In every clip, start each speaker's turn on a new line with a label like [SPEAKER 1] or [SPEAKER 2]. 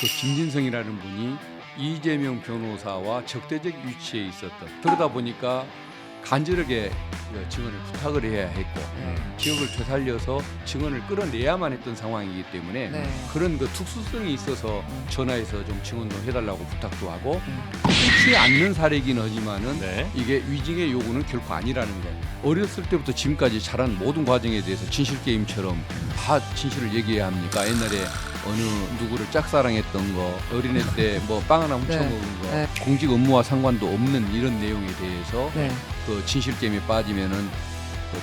[SPEAKER 1] 그 김진성이라는 분이 이재명 변호사와 적대적 위치에 있었던, 그러다 보니까 간절하게 증언을 부탁을 해야 했고 기억을 되살려서 증언을 끌어내야만 했던 상황이기 때문에 그런 그 특수성이 있어서 전화해서 좀 증언도 해달라고 부탁도 하고 그렇지 않는 사례이긴 하지만은 이게 위증의 요구는 결코 아니라는 거. 어렸을 때부터 지금까지 자란 모든 과정에 대해서 진실 게임처럼 다 진실을 얘기해야 합니까? 옛날에 어느 누구를 짝사랑했던 거, 어린애 때 뭐 빵 하나 훔쳐먹은 거, 공직 업무와 상관도 없는 이런 내용에 대해서 그 진실 게임에 빠지면은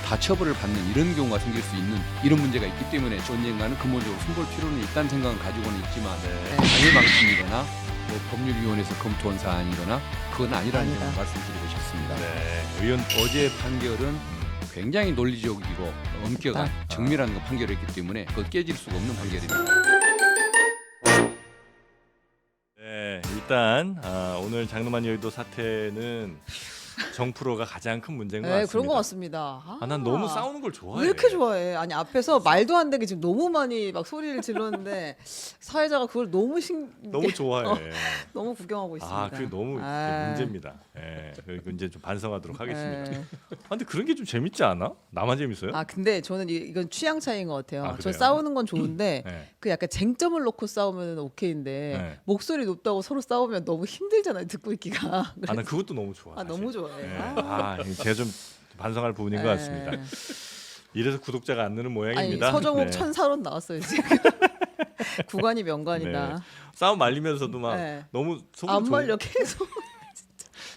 [SPEAKER 1] 다 처벌을 받는 이런 경우가 생길 수 있는 이런 문제가 있기 때문에 언젠가는 근본적으로 손볼 필요는 있다는 생각은 가지고는 있지만 당일방침이거나 뭐 법률위원회에서 검토한 사안이거나 그건 아니라는 점을 말씀드리고 싶습니다.
[SPEAKER 2] 의원
[SPEAKER 1] 어제 판결은 굉장히 논리적이고 엄격한 정밀한 판결을 했기 때문에 그건 깨질 수가 없는 판결입니다.
[SPEAKER 2] 일단 오늘 장르만 여의도 사태는 정 프로가 가장 큰 문제인 것 같습니다.
[SPEAKER 3] 그런 것 같습니다.
[SPEAKER 2] 난 너무 싸우는 걸 좋아해.
[SPEAKER 3] 왜 이렇게 좋아해? 아니 앞에서 말도 안 되게 지금 너무 많이 막 소리를 질렀는데 사회자가 그걸 너무
[SPEAKER 2] 너무 좋아해.
[SPEAKER 3] 너무 구경하고 있습니다.
[SPEAKER 2] 그게 너무 문제입니다. 그리고 이제 좀 반성하도록 하겠습니다. 근데 그런 게 좀 재밌지 않아? 나만 재밌어요?
[SPEAKER 3] 근데 저는 이건 취향 차이인 것 같아요. 저
[SPEAKER 2] 그래요?
[SPEAKER 3] 싸우는 건 좋은데 그 약간 쟁점을 놓고 싸우면 오케이인데 목소리 높다고 서로 싸우면 너무 힘들잖아요. 듣고 있기가.
[SPEAKER 2] 난 그것도 너무 좋아.
[SPEAKER 3] 너무 좋아해.
[SPEAKER 2] 제가 좀 반성할 부분인 것 같습니다. 이래서 구독자가 안 느는 모양입니다.
[SPEAKER 3] 아니, 서정욱 천사론 나왔어요 지금. 구관이 명관이다.
[SPEAKER 2] 싸움 말리면서도 막 너무 속으로
[SPEAKER 3] 안 말려 계속.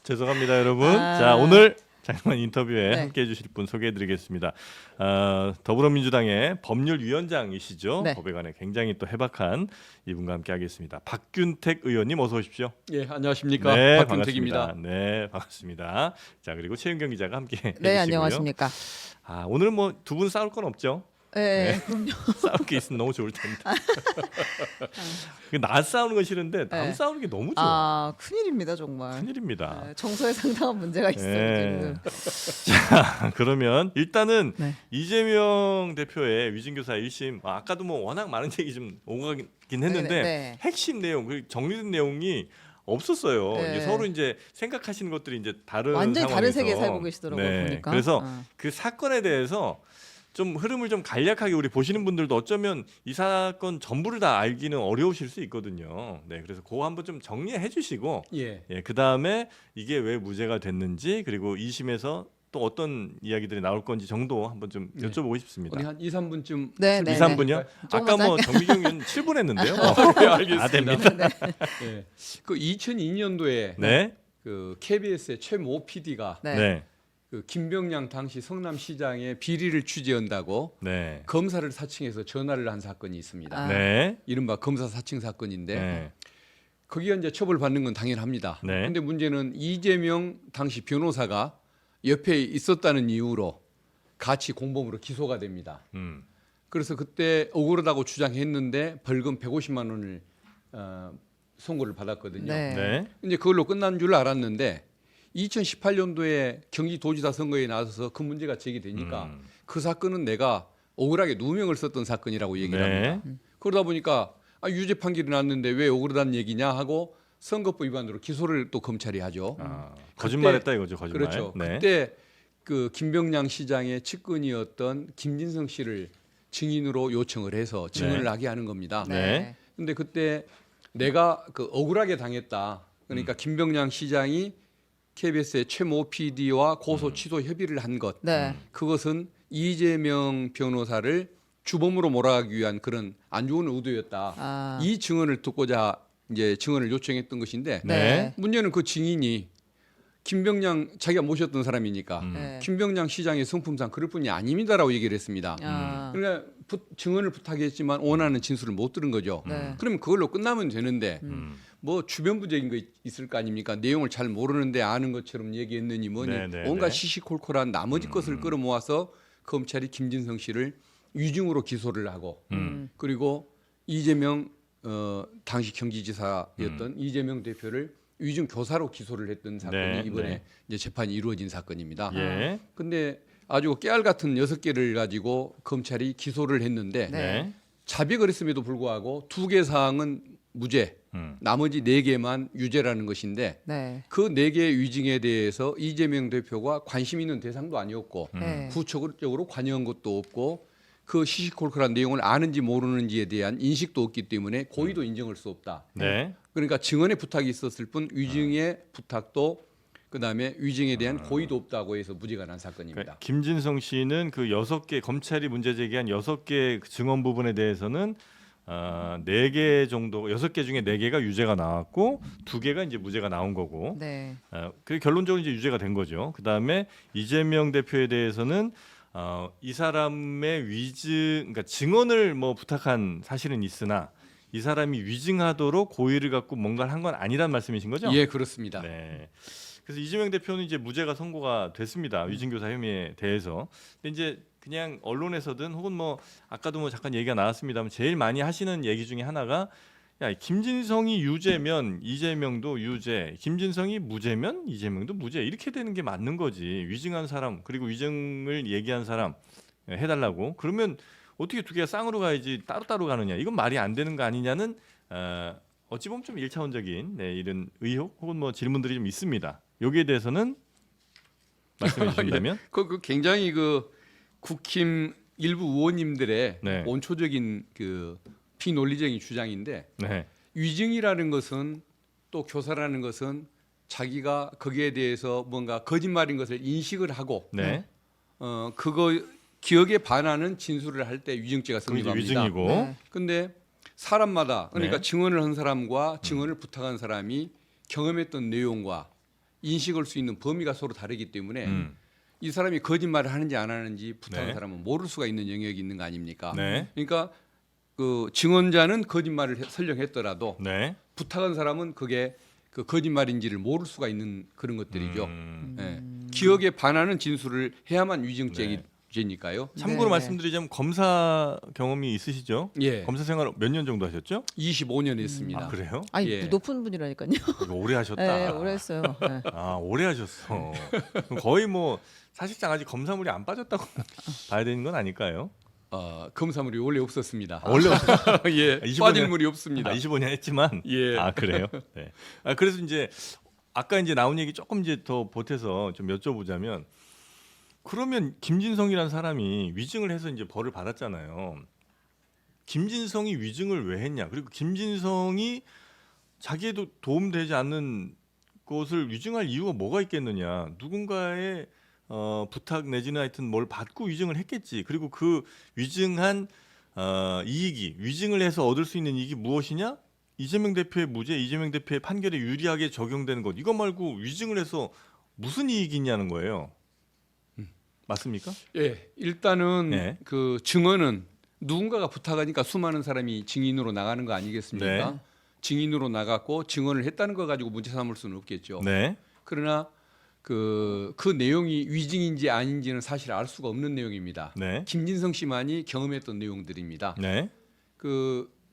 [SPEAKER 2] 죄송합니다 여러분. 자 오늘 장관 인터뷰에 함께해 주실 분 소개해드리겠습니다. 더불어민주당의 법률위원장이시죠. 법에 관해 굉장히 또 해박한 이분과 함께하겠습니다. 박균택 의원님 어서 오십시오.
[SPEAKER 1] 예, 안녕하십니까. 박균택입니다.
[SPEAKER 2] 반갑습니다. 네, 반갑습니다. 자 그리고 최윤경 기자가 함께해 주시고요.
[SPEAKER 3] 네, 안녕하십니까.
[SPEAKER 2] 오늘 뭐 두 분 싸울 건 없죠?
[SPEAKER 3] 그럼요.
[SPEAKER 2] 싸울 게 있으면 너무 좋을 텐데. 나 싸우는 건 싫은데 남 싸우는 게 너무 좋아.
[SPEAKER 3] 큰일입니다 정말.
[SPEAKER 2] 큰일입니다.
[SPEAKER 3] 정서에 상당한 문제가 있어요 지금.
[SPEAKER 2] 자 그러면 일단은 이재명 대표의 위증교사 1심 아까도 뭐 워낙 많은 얘기 좀 오고 가긴 했는데 핵심 내용 그 정리된 내용이 없었어요. 이제 서로 이제 생각하시는 것들이 이제 다른
[SPEAKER 3] 완전히
[SPEAKER 2] 상황에서.
[SPEAKER 3] 다른 세계에 살고 계시더라고요 보니까.
[SPEAKER 2] 그래서 그 사건에 대해서 좀 흐름을 좀 간략하게 우리 보시는 분들도 어쩌면 이 사건 전부를 다 알기는 어려우실 수 있거든요. 그래서 그거 한번 좀 정리해 주시고 그 다음에 이게 왜 무죄가 됐는지 그리고 2심에서 또 어떤 이야기들이 나올 건지 정도 한번 좀 여쭤보고 싶습니다.
[SPEAKER 1] 우리 한 2, 3분쯤
[SPEAKER 2] 2, 3분요? 아까 뭐 정미경 의원 7분 했는데요.
[SPEAKER 1] 알겠습니다.
[SPEAKER 2] 됩니다.
[SPEAKER 1] 그 2002년도에 그 KBS의 최모 PD가 그 김병량 당시 성남시장의 비리를 취재한다고 검사를 사칭해서 전화를 한 사건이 있습니다. 이른바 검사 사칭 사건인데 거기가 이제 처벌받는 건 당연합니다. 근데 문제는 이재명 당시 변호사가 옆에 있었다는 이유로 같이 공범으로 기소가 됩니다. 그래서 그때 억울하다고 주장했는데 벌금 150만 원을 선고를 받았거든요. 이제 그걸로 끝난 줄 알았는데 2018년도에 경기도지사 선거에 나서서 그 문제가 제기되니까 그 사건은 내가 억울하게 누명을 썼던 사건이라고 얘기를 합니다. 그러다 보니까 유죄 판결이 났는데 왜 억울하다는 얘기냐 하고 선거법 위반으로 기소를 또 검찰이 하죠.
[SPEAKER 2] 거짓말했다 이거죠, 거짓말.
[SPEAKER 1] 그렇죠. 그때 그 김병량 시장의 측근이었던 김진성 씨를 증인으로 요청을 해서 증언을 하게 하는 겁니다. 근데 그때 내가 그 억울하게 당했다. 그러니까 김병량 시장이 KBS의 최모 PD와 고소 취소 협의를 한 것, 그것은 이재명 변호사를 주범으로 몰아가기 위한 그런 안 좋은 의도였다. 이 증언을 듣고자 이제 증언을 요청했던 것인데 문제는 그 증인이 김병량 자기가 모셨던 사람이니까 김병량 시장의 성품상 그럴 뿐이 아닙니다라고 얘기를 했습니다. 그러니까 증언을 부탁했지만 원하는 진술을 못 들은 거죠. 그러면 그걸로 끝나면 되는데 뭐 주변부적인 거 있을 거 아닙니까? 내용을 잘 모르는데 아는 것처럼 얘기했느니 뭐니 온갖 시시콜콜한 나머지 것을 끌어모아서 검찰이 김진성 씨를 위증으로 기소를 하고 그리고 이재명 당시 경기지사였던 이재명 대표를 위증 교사로 기소를 했던 사건이 이번에 이제 재판이 이루어진 사건입니다. 근데 아주 깨알 같은 6개를 가지고 검찰이 기소를 했는데 자백을 했음에도 불구하고 2개 사항은 무죄, 나머지 4개만 유죄라는 것인데
[SPEAKER 3] 네.
[SPEAKER 1] 그 4개의 위증에 대해서 이재명 대표가 관심 있는 대상도 아니었고
[SPEAKER 3] 네.
[SPEAKER 1] 구체적으로 관여한 것도 없고 그 시시콜콜한 내용을 아는지 모르는지에 대한 인식도 없기 때문에 고의도 인정할 수 없다.
[SPEAKER 2] 네.
[SPEAKER 1] 그러니까 증언의 부탁이 있었을 뿐 위증의 부탁도 그다음에 위증에 대한 고의도 없다고 해서 무죄가 난 사건입니다.
[SPEAKER 2] 그러니까 김진성 씨는 그 6개 검찰이 문제 제기한 6개 증언 부분에 대해서는 4개 정도 6개 중에 4개가 유죄가 나왔고 2개가 이제 무죄가 나온 거고.
[SPEAKER 3] 네.
[SPEAKER 2] 그 결론적으로 이제 유죄가 된 거죠. 그다음에 이재명 대표에 대해서는 이 사람의 그러니까 증언을 뭐 부탁한 사실은 있으나 이 사람이 위증하도록 고의를 갖고 뭔가를 한 건 아니란 말씀이신 거죠?
[SPEAKER 1] 예, 그렇습니다.
[SPEAKER 2] 네. 그래서 이재명 대표는 이제 무죄가 선고가 됐습니다. 위증교사 혐의에 대해서. 근데 이제 그냥 언론에서든 혹은 뭐 아까도 뭐 잠깐 얘기가 나왔습니다만 제일 많이 하시는 얘기 중에 하나가 야, 김진성이 유죄면 이재명도 유죄, 김진성이 무죄면 이재명도 무죄 이렇게 되는 게 맞는 거지. 위증한 사람 그리고 위증을 얘기한 사람 해달라고 그러면 어떻게 2개가 쌍으로 가야지 따로따로 가느냐 이건 말이 안 되는 거 아니냐는 어찌 보면 좀 1차원적인 이런 의혹 혹은 뭐 질문들이 좀 있습니다. 여기에 대해서는 말씀해 주신다면
[SPEAKER 1] 그 굉장히 그 국힘 일부 의원님들의
[SPEAKER 2] 네.
[SPEAKER 1] 원초적인 그 비논리적인 주장인데
[SPEAKER 2] 네.
[SPEAKER 1] 위증이라는 것은 또 교사라는 것은 자기가 거기에 대해서 뭔가 거짓말인 것을 인식을 하고
[SPEAKER 2] 네.
[SPEAKER 1] 그거 기억에 반하는 진술을 할 때 위증죄가
[SPEAKER 2] 그게 이제
[SPEAKER 1] 성립합니다.
[SPEAKER 2] 위증이고
[SPEAKER 3] 네.
[SPEAKER 1] 근데 사람마다 그러니까
[SPEAKER 2] 네.
[SPEAKER 1] 증언을 한 사람과 증언을 부탁한 사람이 경험했던 내용과 인식할 수 있는 범위가 서로 다르기 때문에 이 사람이 거짓말을 하는지 안 하는지 부탁한
[SPEAKER 2] 네.
[SPEAKER 1] 사람은 모를 수가 있는 영역이 있는 거 아닙니까?
[SPEAKER 2] 네.
[SPEAKER 1] 그러니까 그 증언자는 거짓말을 설령했더라도
[SPEAKER 2] 네.
[SPEAKER 1] 부탁한 사람은 그게 그 거짓말인지를 모를 수가 있는 그런 것들이죠.
[SPEAKER 2] 음.
[SPEAKER 1] 예. 기억에 반하는 진술을 해야만 위증죄니까요.
[SPEAKER 2] 참고로
[SPEAKER 3] 네.
[SPEAKER 2] 말씀드리자면 검사 경험이 있으시죠?
[SPEAKER 1] 예.
[SPEAKER 2] 검사 생활 몇 년 정도 하셨죠?
[SPEAKER 1] 25년 했습니다.
[SPEAKER 2] 아, 그래요?
[SPEAKER 3] 아니
[SPEAKER 1] 예.
[SPEAKER 3] 높은 분이라니까요.
[SPEAKER 2] 이거 오래 하셨다.
[SPEAKER 3] 네, 오래 했어요. 네.
[SPEAKER 2] 아, 오래 하셨어. 그럼 거의 뭐 사실상 아직 검사물이 안 빠졌다고 봐야 되는 건 아닐까요?
[SPEAKER 1] 검사물이 원래 없었습니다.
[SPEAKER 2] 원래
[SPEAKER 1] 예,
[SPEAKER 2] 25년
[SPEAKER 1] 빠질 물이 없습니다.
[SPEAKER 2] 25년 했지만
[SPEAKER 1] 예.
[SPEAKER 2] 아, 그래요? 네. 그래서 이제 아까 이제 나온 얘기 조금 이제 더 보태서 좀 여쭤보자면 그러면 김진성이라는 사람이 위증을 해서 이제 벌을 받았잖아요. 김진성이 위증을 왜 했냐? 그리고 김진성이 자기에도 도움되지 않는 것을 위증할 이유가 뭐가 있겠느냐? 누군가의 부탁 내지는 하여튼 뭘 받고 위증을 했겠지. 그리고 그 위증한 이익이 위증을 해서 얻을 수 있는 이익이 무엇이냐? 이재명 대표의 무죄, 이재명 대표의 판결에 유리하게 적용되는 것. 이거 말고 위증을 해서 무슨 이익이 있냐는 거예요. 맞습니까?
[SPEAKER 1] 예, 일단은
[SPEAKER 2] 네.
[SPEAKER 1] 그 증언은 누군가가 부탁하니까 수많은 사람이 증인으로 나가는 거 아니겠습니까?
[SPEAKER 2] 네.
[SPEAKER 1] 증인으로 나갔고 증언을 했다는 거 가지고 문제 삼을 수는 없겠죠.
[SPEAKER 2] 네.
[SPEAKER 1] 그러나 그 내용이 위증인지 아닌지는 사실 알 수가 없는 내용입니다.
[SPEAKER 2] 네.
[SPEAKER 1] 김진성 씨만이 경험했던 내용들입니다.
[SPEAKER 2] 네.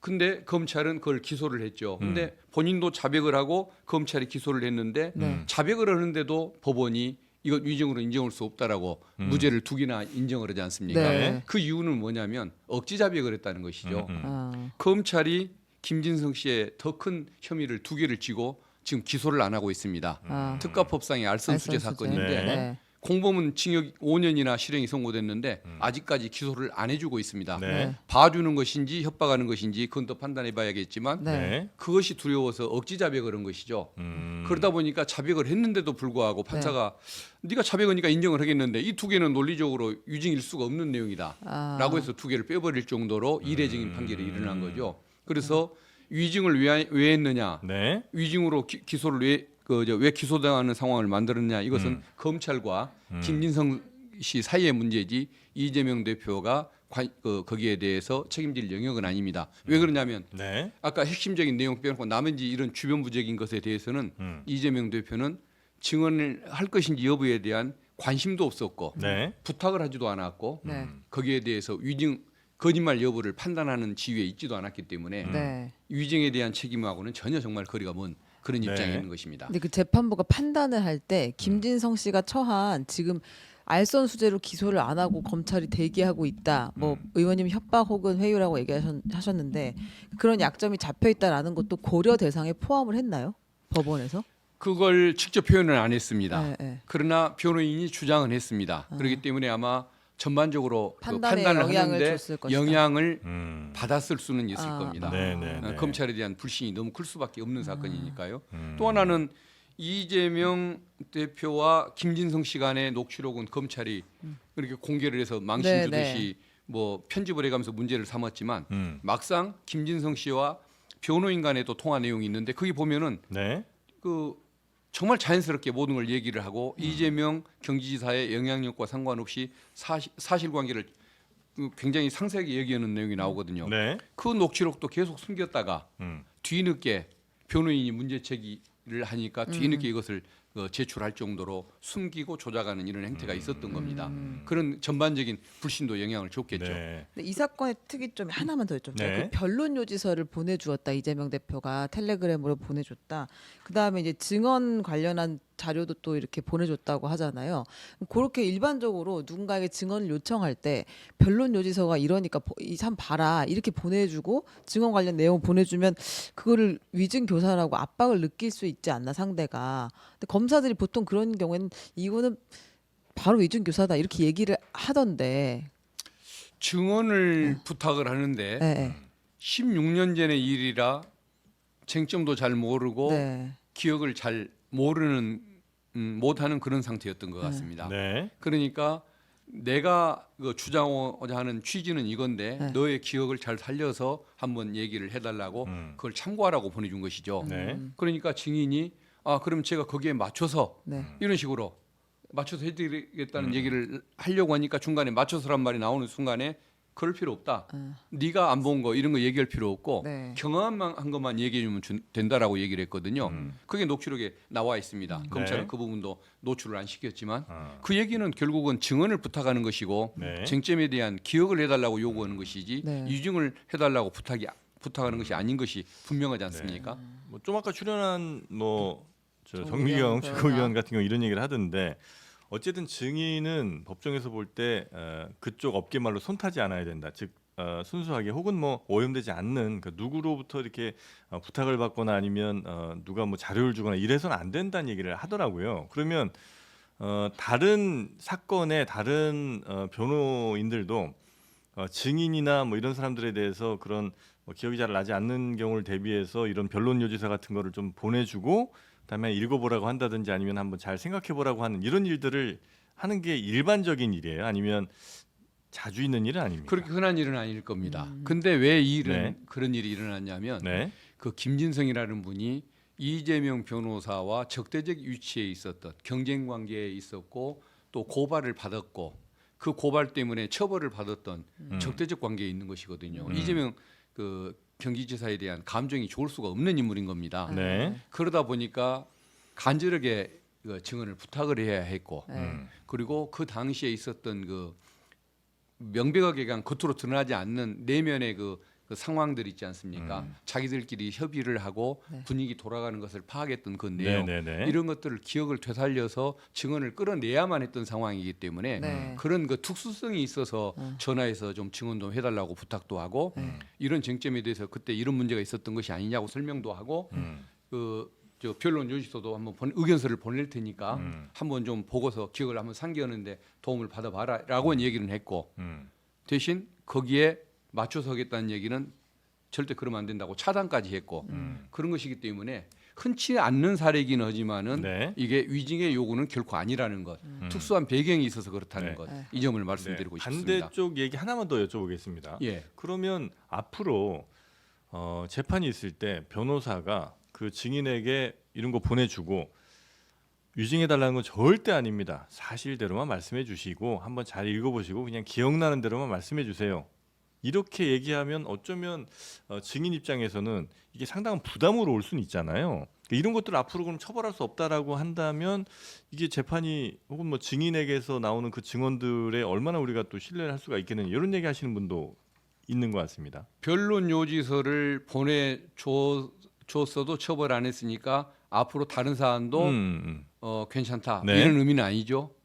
[SPEAKER 1] 근데 검찰은 그걸 기소를 했죠. 근데 본인도 자백을 하고 검찰이 기소를 했는데
[SPEAKER 3] 네.
[SPEAKER 1] 자백을 하는데도 법원이 이거 위증으로 인정할 수 없다라고 무죄를 2개나 인정을 하지 않습니까?
[SPEAKER 3] 네.
[SPEAKER 1] 그 이유는 뭐냐면 억지 자백을 했다는 것이죠.
[SPEAKER 3] 아,
[SPEAKER 1] 검찰이 김진성 씨의 더 큰 혐의를 2개를 지고 지금 기소를 안 하고 있습니다.
[SPEAKER 3] 아.
[SPEAKER 1] 특가법상의 알선수재
[SPEAKER 3] 알선수재.
[SPEAKER 1] 사건인데
[SPEAKER 2] 네.
[SPEAKER 1] 공범은 징역 5년이나 실형이 선고됐는데 아직까지 기소를 안 해주고 있습니다.
[SPEAKER 2] 네.
[SPEAKER 1] 봐주는 것인지 협박하는 것인지 그건 더 판단해봐야겠지만
[SPEAKER 3] 네.
[SPEAKER 2] 네.
[SPEAKER 1] 그것이 두려워서 억지 자백을 한 것이죠. 그러다 보니까 자백을 했는데도 불구하고 판사가 네가 자백하니까 인정을 하겠는데 이 2개는 논리적으로 유증일 수가 없는 내용이다라고 해서 2개를 빼버릴 정도로 이례적인 판결이 일어난 거죠. 그래서 위증을 왜 했느냐?
[SPEAKER 2] 네.
[SPEAKER 1] 위증으로 기소를 왜 기소당하는 상황을 만들었냐? 이것은 검찰과 김진성 씨 사이의 문제지 이재명 대표가 거기에 대해서 책임질 영역은 아닙니다. 왜 그러냐면
[SPEAKER 2] 네.
[SPEAKER 1] 아까 핵심적인 내용 빼놓고 나머지 이런 주변부적인 것에 대해서는 이재명 대표는 증언을 할 것인지 여부에 대한 관심도 없었고
[SPEAKER 2] 네.
[SPEAKER 1] 부탁을 하지도 않았고
[SPEAKER 3] 네.
[SPEAKER 1] 거기에 대해서 거짓말 여부를 판단하는 지위에 있지도 않았기 때문에
[SPEAKER 3] 네.
[SPEAKER 1] 위증에 대한 책임하고는 전혀 정말 거리가 먼 그런
[SPEAKER 2] 네.
[SPEAKER 1] 입장에 있는 것입니다.
[SPEAKER 3] 근데 그 재판부가 판단을 할 때 김진성 씨가 처한 지금 알선 수재로 기소를 안 하고 검찰이 대기하고 있다. 뭐 의원님 협박 혹은 회유라고 얘기하셨는데 그런 약점이 잡혀 있다라는 것도 고려 대상에 포함을 했나요? 법원에서?
[SPEAKER 1] 그걸 직접 표현을 안 했습니다.
[SPEAKER 3] 네, 네.
[SPEAKER 1] 그러나 변호인이 주장은 했습니다. 그렇기 때문에 아마 전반적으로 그
[SPEAKER 3] 판단에
[SPEAKER 1] 판단을
[SPEAKER 3] 영향을
[SPEAKER 1] 하는데
[SPEAKER 3] 줬을 것이다.
[SPEAKER 1] 영향을 받았을 수는 있을 겁니다.
[SPEAKER 2] 네.
[SPEAKER 1] 검찰에 대한 불신이 너무 클 수밖에 없는 사건이니까요. 또 하나는 이재명 대표와 김진성 씨 간의 녹취록은 검찰이 그렇게 공개를 해서 망신
[SPEAKER 3] 네,
[SPEAKER 1] 주듯이 뭐 편집을 해가면서 문제를 삼았지만 막상 김진성 씨와 변호인 간의 또 통화 내용이 있는데 거기 보면은
[SPEAKER 2] 네.
[SPEAKER 1] 그 정말 자연스럽게 모든 걸 얘기를 하고 이재명 경기지사의 영향력과 상관없이 사실관계를 굉장히 상세하게 얘기하는 내용이 나오거든요.
[SPEAKER 2] 네.
[SPEAKER 1] 그 녹취록도 계속 숨겼다가 뒤늦게 변호인이 문제 제기를 하니까 뒤늦게 이것을 제출할 정도로 숨기고 조작하는 이런 행태가 있었던 겁니다. 그런 전반적인 불신도 영향을 줬겠죠.
[SPEAKER 2] 네.
[SPEAKER 3] 근데 이 사건의 특이점이 하나만 더 여쭤볼게요.
[SPEAKER 2] 네.
[SPEAKER 3] 그 변론 요지서를 보내주었다. 이재명 대표가 텔레그램으로 보내줬다. 그 다음에 이제 증언 관련한 자료도 또 이렇게 보내줬다고 하잖아요. 그렇게 일반적으로 누군가에게 증언을 요청할 때 변론 요지서가 이러니까 참 봐라 이렇게 보내주고 증언 관련 내용 보내주면 그거를 위증 교사라고 압박을 느낄 수 있지 않나 상대가. 근데 검사들이 보통 그런 경우에는 이거는 바로 위증 교사다 이렇게 얘기를 하던데.
[SPEAKER 1] 증언을 부탁을 하는데
[SPEAKER 3] 네.
[SPEAKER 1] 16년 전의 일이라 쟁점도 잘 모르고
[SPEAKER 3] 네.
[SPEAKER 1] 기억을 잘 모르는 못하는 그런 상태였던 것 같습니다.
[SPEAKER 2] 네.
[SPEAKER 1] 그러니까 내가 주장하고자 하는 취지는 이건데
[SPEAKER 3] 네.
[SPEAKER 1] 너의 기억을 잘 살려서 한번 얘기를 해달라고 그걸 참고하라고 보내준 것이죠.
[SPEAKER 2] 네.
[SPEAKER 1] 그러니까 증인이 그럼 제가 거기에 맞춰서
[SPEAKER 3] 네.
[SPEAKER 1] 이런 식으로 맞춰서 해드리겠다는 얘기를 하려고 하니까 중간에 맞춰서란 말이 나오는 순간에 그럴 필요 없다. 네가 안 본 거 이런 거 얘기할 필요 없고
[SPEAKER 3] 네.
[SPEAKER 1] 경험한 것만 얘기해 주면 된다라고 얘기를 했거든요. 그게 녹취록에 나와 있습니다. 검찰은
[SPEAKER 2] 네.
[SPEAKER 1] 그 부분도 노출을 안 시켰지만 그 얘기는 결국은 증언을 부탁하는 것이고
[SPEAKER 2] 네.
[SPEAKER 1] 쟁점에 대한 기억을 해달라고 요구하는 것이지
[SPEAKER 3] 네.
[SPEAKER 1] 유증을 해달라고 부탁하는 것이 아닌 것이 분명하지 않습니까?
[SPEAKER 2] 뭐 좀 아까 출연한
[SPEAKER 3] 정미경
[SPEAKER 2] 정미경 최고위원 같은 경우 이런 얘기를 하던데 어쨌든 증인은 법정에서 볼 때 그쪽 업계 말로 손타지 않아야 된다. 즉 순수하게 혹은 뭐 오염되지 않는 누구로부터 이렇게 부탁을 받거나 아니면 누가 뭐 자료를 주거나 이래서는 안 된다는 얘기를 하더라고요. 그러면 다른 사건의 다른 변호인들도 증인이나 뭐 이런 사람들에 대해서 그런 뭐 기억이 잘 나지 않는 경우를 대비해서 이런 변론 요지서 같은 거를 좀 보내주고 그다음에 읽어보라고 한다든지 아니면 한번 잘 생각해보라고 하는 이런 일들을 하는 게 일반적인 일이에요? 아니면 자주 있는 일은 아닙니까?
[SPEAKER 1] 그렇게 흔한 일은 아닐 겁니다. 근데 왜 이 일은
[SPEAKER 2] 네.
[SPEAKER 1] 그런 일이 일어났냐면
[SPEAKER 2] 네.
[SPEAKER 1] 그 김진성이라는 분이 이재명 변호사와 적대적 위치에 있었던 경쟁 관계에 있었고 또 고발을 받았고 그 고발 때문에 처벌을 받았던 적대적 관계에 있는 것이거든요. 이재명 그 경기지사에 대한 감정이 좋을 수가 없는 인물인 겁니다.
[SPEAKER 2] 네.
[SPEAKER 1] 그러다 보니까 간절하게 그 증언을 부탁을 해야 했고 그리고 그 당시에 있었던 그 명백하게 그냥 겉으로 드러나지 않는 내면의 그 상황들 있지 않습니까? 자기들끼리 협의를 하고 분위기 돌아가는 것을 파악했던 그 내용 이런 것들을 기억을 되살려서 증언을 끌어내야만 했던 상황이기 때문에 그런 그 특수성이 있어서 전화해서 좀 증언 좀 해달라고 부탁도 하고 이런 쟁점에 대해서 그때 이런 문제가 있었던 것이 아니냐고 설명도 하고 저 변론 요지서도 한번 의견서를 보낼 테니까 한번 좀 보고서 기억을 한번 상기하는데 도움을 받아봐라라고 얘기는 했고 대신 거기에 맞춰서 하겠다는 얘기는 절대 그러면 안 된다고 차단까지 했고 그런 것이기 때문에 흔치 않는 사례이긴 하지만은
[SPEAKER 2] 네.
[SPEAKER 1] 이게 위증의 요구는 결코 아니라는 것, 특수한 배경이 있어서 그렇다는 것, 이 점을 말씀드리고 싶습니다.
[SPEAKER 2] 반대쪽 얘기 하나만 더 여쭤보겠습니다.
[SPEAKER 1] 예.
[SPEAKER 2] 그러면 앞으로 재판이 있을 때 변호사가 그 증인에게 이런 거 보내주고 위증해달라는 건 절대 아닙니다. 사실대로만 말씀해 주시고 한번 잘 읽어보시고 그냥 기억나는 대로만 말씀해 주세요. 이렇게 얘기하면 어쩌면 증인 입장에서는 이게 상당한 부담으로 올 수는 있잖아요. 이런 것들을 앞으로 그럼 처벌할 수 없다라고 한다면 이게 재판이 혹은 뭐 증인에게서 나오는 그 증언들에 얼마나 우리가 또 신뢰를 할 수가 있겠느냐 이런 얘기 하시는 분도 있는 것 같습니다.
[SPEAKER 1] 변론 요지서를 보내줬어도 처벌 안 했으니까 앞으로 다른 사안도 괜찮다
[SPEAKER 2] 네.
[SPEAKER 1] 이런 의미는 아니죠.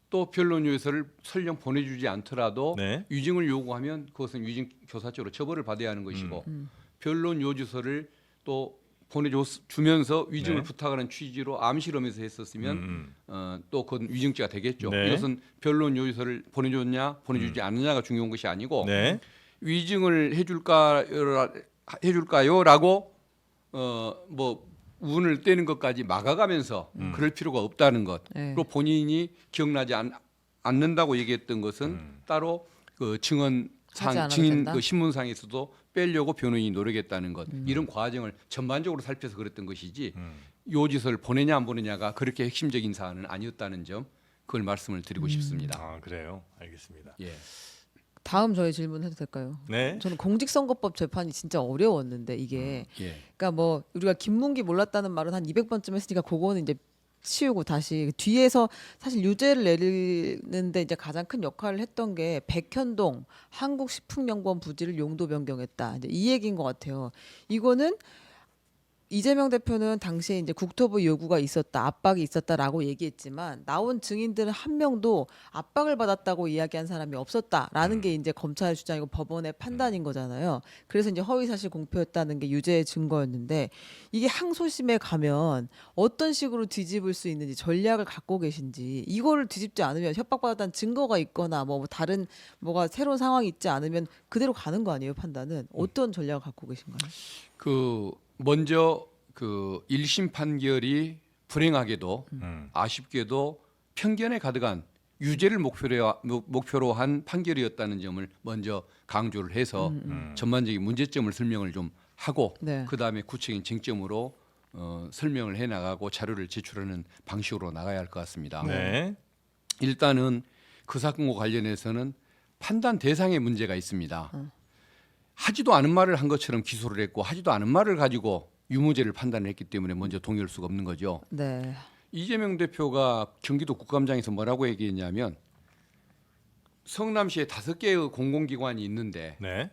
[SPEAKER 1] 또 변론 요소를 설령 보내주지 않더라도
[SPEAKER 2] 네.
[SPEAKER 1] 위증을 요구하면 그것은 위증 교사죄로 처벌을 받아야 하는 것이고 변론 요지서를 또 보내주면서 위증을
[SPEAKER 2] 네.
[SPEAKER 1] 부탁하는 취지로 암시하면서 했었으면 또 그건 위증죄가 되겠죠.
[SPEAKER 2] 네.
[SPEAKER 1] 이것은 변론 요지서를 보내줬냐 보내주지 않느냐가 중요한 것이 아니고
[SPEAKER 2] 네.
[SPEAKER 1] 위증을 해줄까요라고 뭐 운을 떼는 것까지 막아가면서 그럴 필요가 없다는 것.
[SPEAKER 3] 네.
[SPEAKER 1] 그리고 본인이 기억나지 않는다고 얘기했던 것은 따로 그
[SPEAKER 3] 하지
[SPEAKER 1] 증언
[SPEAKER 3] 않아도
[SPEAKER 1] 증인
[SPEAKER 3] 된다?
[SPEAKER 1] 그 신문상에서도 빼려고 변호인이 노력했다는 것. 이런 과정을 전반적으로 살펴서 그랬던 것이지 요지서를 보내냐 안 보내냐가 그렇게 핵심적인 사안은 아니었다는 점 그걸 말씀을 드리고 싶습니다.
[SPEAKER 2] 아 그래요. 알겠습니다.
[SPEAKER 1] 예.
[SPEAKER 3] 다음 저희 질문 해도 될까요?
[SPEAKER 2] 네.
[SPEAKER 3] 저는 공직선거법 재판이 진짜 어려웠는데 이게
[SPEAKER 1] 예.
[SPEAKER 3] 그러니까 뭐 우리가 김문기 몰랐다는 말은 한 200번쯤 했으니까 그거는 이제 치우고 다시 뒤에서 사실 유죄를 내리는데 이제 가장 큰 역할을 했던 게 백현동 한국식품연구원 부지를 용도 변경했다. 이제 이 얘기인 것 같아요. 이거는 이재명 대표는 당시에 이제 국토부 요구가 있었다, 압박이 있었다라고 얘기했지만 나온 증인들은 한 명도 압박을 받았다고 이야기한 사람이 없었다라는 게 이제 검찰의 주장이고 법원의 판단인 거잖아요. 그래서 이제 허위사실 공표였다는 게 유죄의 증거였는데 이게 항소심에 가면 어떤 식으로 뒤집을 수 있는지 전략을 갖고 계신지 이거를 뒤집지 않으면 협박받았다는 증거가 있거나 뭐 다른 뭐가 새로운 상황이 있지 않으면 그대로 가는 거 아니에요 판단은 어떤 전략을 갖고 계신가요?
[SPEAKER 1] 그 먼저 그 1심 판결이 불행하게도 아쉽게도 편견에 가득한 유죄를 목표로 한 판결이었다는 점을 먼저 강조를 해서 전반적인 문제점을 설명을 좀 하고
[SPEAKER 3] 네.
[SPEAKER 1] 그다음에 구체적인 쟁점으로 설명을 해 나가고 자료를 제출하는 방식으로 나가야 할 것 같습니다.
[SPEAKER 2] 네.
[SPEAKER 1] 일단은 그 사건과 관련해서는 판단 대상에 문제가 있습니다. 하지도 않은 말을 한 것처럼 기소를 했고 하지도 않은 말을 가지고 유무죄를 판단을 했기 때문에 먼저 동의할 수가 없는 거죠.
[SPEAKER 3] 네.
[SPEAKER 1] 이재명 대표가 경기도 국감장에서 뭐라고 얘기했냐면 성남시에 5개의 공공기관이 있는데
[SPEAKER 2] 네.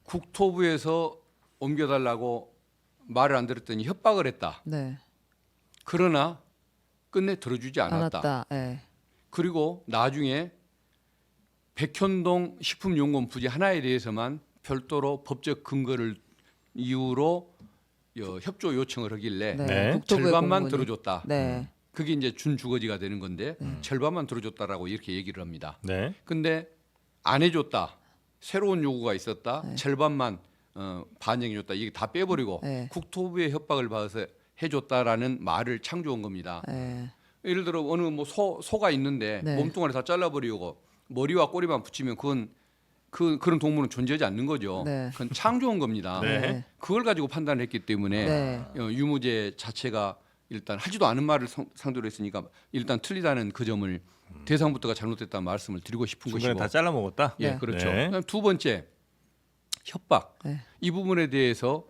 [SPEAKER 1] 국토부에서 옮겨달라고 말을 안 들었더니 협박을 했다.
[SPEAKER 3] 네.
[SPEAKER 1] 그러나 끝내 들어주지 않았다.
[SPEAKER 3] 않았다. 네.
[SPEAKER 1] 그리고 나중에 백현동 식품연구원 부지 하나에 대해서만 별도로 법적 근거를 이유로 협조 요청을 하길래
[SPEAKER 2] 네.
[SPEAKER 3] 국토부의
[SPEAKER 1] 절반만
[SPEAKER 3] 공무원이.
[SPEAKER 1] 들어줬다.
[SPEAKER 3] 네.
[SPEAKER 1] 그게 이제 준주거지가 되는 건데 절반만 들어줬다라고 이렇게 얘기를 합니다.
[SPEAKER 2] 네.
[SPEAKER 1] 근데 안 해줬다. 새로운 요구가 있었다. 절반만 반영해줬다. 이게 다 빼버리고
[SPEAKER 3] 네.
[SPEAKER 1] 국토부의 협박을 받아서 해줬다라는 말을 창조한 겁니다.
[SPEAKER 3] 네.
[SPEAKER 1] 예를 들어 어느 뭐 소가 있는데
[SPEAKER 3] 네.
[SPEAKER 1] 몸뚱아리 다 잘라버리고 머리와 꼬리만 붙이면 그건 그런 동물은 존재하지 않는 거죠.
[SPEAKER 3] 네.
[SPEAKER 1] 그건 창조한 겁니다.
[SPEAKER 2] 네.
[SPEAKER 1] 그걸 가지고 판단을 했기 때문에
[SPEAKER 3] 네.
[SPEAKER 1] 유무죄 자체가 일단 하지도 않은 말을 상대로 했으니까 일단 틀리다는 그 점을 대상부터가 잘못됐다는 말씀을 드리고 싶은
[SPEAKER 2] 중간에
[SPEAKER 1] 것이고.
[SPEAKER 2] 다 잘라 먹었다.
[SPEAKER 1] 예, 그렇죠.
[SPEAKER 2] 네.
[SPEAKER 1] 그다음 두 번째 협박.
[SPEAKER 3] 네.
[SPEAKER 1] 이 부분에 대해서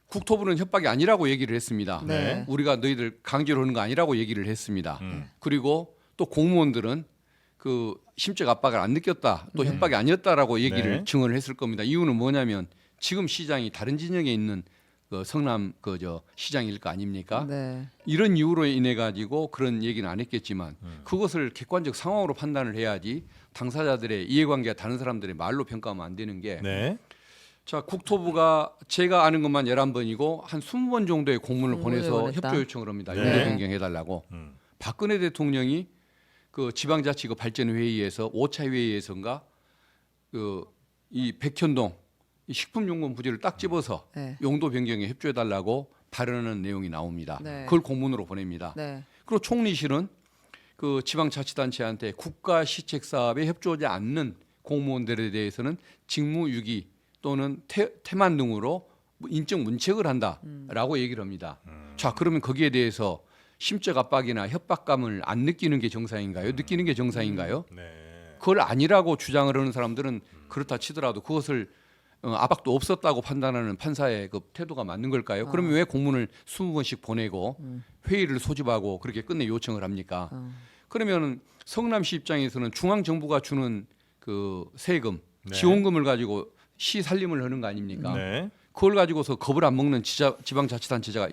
[SPEAKER 1] 국토부는 협박이 아니라고 얘기를 했습니다.
[SPEAKER 3] 네.
[SPEAKER 1] 우리가 너희들 강제로 하는 거 아니라고 얘기를 했습니다. 그리고 또 공무원들은 그 심적 압박을 안 느꼈다. 또 협박이 아니었다라고 얘기를
[SPEAKER 2] 네.
[SPEAKER 1] 증언을 했을 겁니다. 이유는 뭐냐면 지금 시장이 다른 진영에 있는 그 성남 시장일 거 아닙니까?
[SPEAKER 3] 네.
[SPEAKER 1] 이런 이유로 인해 가지고 그런 얘기는 안 했겠지만 그것을 객관적 상황으로 판단을 해야지 당사자들의 이해관계가 다른 사람들의 말로 평가하면 안 되는 게
[SPEAKER 2] 네.
[SPEAKER 1] 자, 국토부가 제가 아는 것만 11번이고 한 20번 정도의 공문을 보내서
[SPEAKER 3] 보냈다.
[SPEAKER 1] 협조 요청을 합니다.
[SPEAKER 2] 네.
[SPEAKER 1] 용도 변경해 달라고. 박근혜 대통령이 그 지방자치구 발전회의에서 5차 회의에서인가 그 이 백현동 이 식품용품 부지를 딱 집어서
[SPEAKER 3] 네.
[SPEAKER 1] 용도 변경에 협조해 달라고 발언하는 내용이 나옵니다.
[SPEAKER 3] 네.
[SPEAKER 1] 그걸 공문으로 보냅니다.
[SPEAKER 3] 네.
[SPEAKER 1] 그리고 총리실은 그 지방자치단체한테 국가 시책 사업에 협조하지 않는 공무원들에 대해서는 직무유기 또는 태만 등으로 인적 문책을 한다라고 얘기를 합니다. 자, 그러면 거기에 대해서 심적 압박이나 협박감을 안 느끼는 게 정상인가요? 느끼는 게 정상인가요?
[SPEAKER 2] 네.
[SPEAKER 1] 그걸 아니라고 주장을 하는 사람들은 그렇다 치더라도 그것을 압박도 없었다고 판단하는 판사의 그 태도가 맞는 걸까요? 그러면 왜 공문을 20번씩 보내고 회의를 소집하고 그렇게 끝내 요청을 합니까? 그러면 성남시 입장에서는 중앙 정부가 주는 그 세금,
[SPEAKER 2] 네.
[SPEAKER 1] 지원금을 가지고 시 살림을 하는 거 아닙니까?
[SPEAKER 2] 네.
[SPEAKER 1] 그걸 가지고서 겁을 안 먹는 지방자치단체가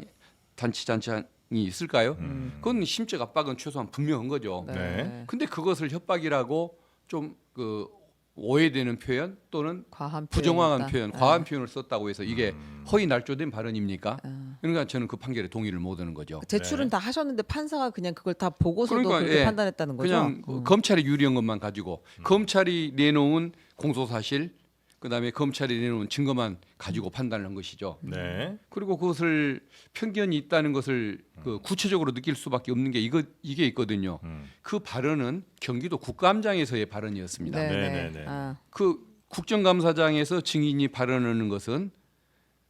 [SPEAKER 1] 있을까요? 그건 심적 압박은 최소한 분명한 거죠.
[SPEAKER 2] 네.
[SPEAKER 1] 근데 그것을 협박이라고 좀 그 오해되는 표현 또는
[SPEAKER 3] 과한
[SPEAKER 1] 부정확한
[SPEAKER 3] 표현이었다.
[SPEAKER 1] 표현, 과한 표현을 썼다고 해서 이게 허위 날조된 발언입니까? 그러니까 저는 그 판결에 동의를 못하는 거죠.
[SPEAKER 3] 제출은 다 하셨는데 판사가 그냥 그걸 다 보고서도
[SPEAKER 1] 그러니까,
[SPEAKER 3] 그렇게
[SPEAKER 1] 예,
[SPEAKER 3] 판단했다는 거죠.
[SPEAKER 1] 그냥 검찰이 유리한 것만 가지고 검찰이 내놓은 공소 사실, 그다음에 검찰이 내놓은 증거만 가지고 판단을 한 것이죠.
[SPEAKER 2] 네.
[SPEAKER 1] 그리고 그것을 편견이 있다는 것을 그 구체적으로 느낄 수밖에 없는 게 이게 있거든요. 그 발언은 경기도 국감장에서의 발언이었습니다.
[SPEAKER 2] 네.
[SPEAKER 3] 아,
[SPEAKER 1] 그 국정감사장에서 증인이 발언하는 것은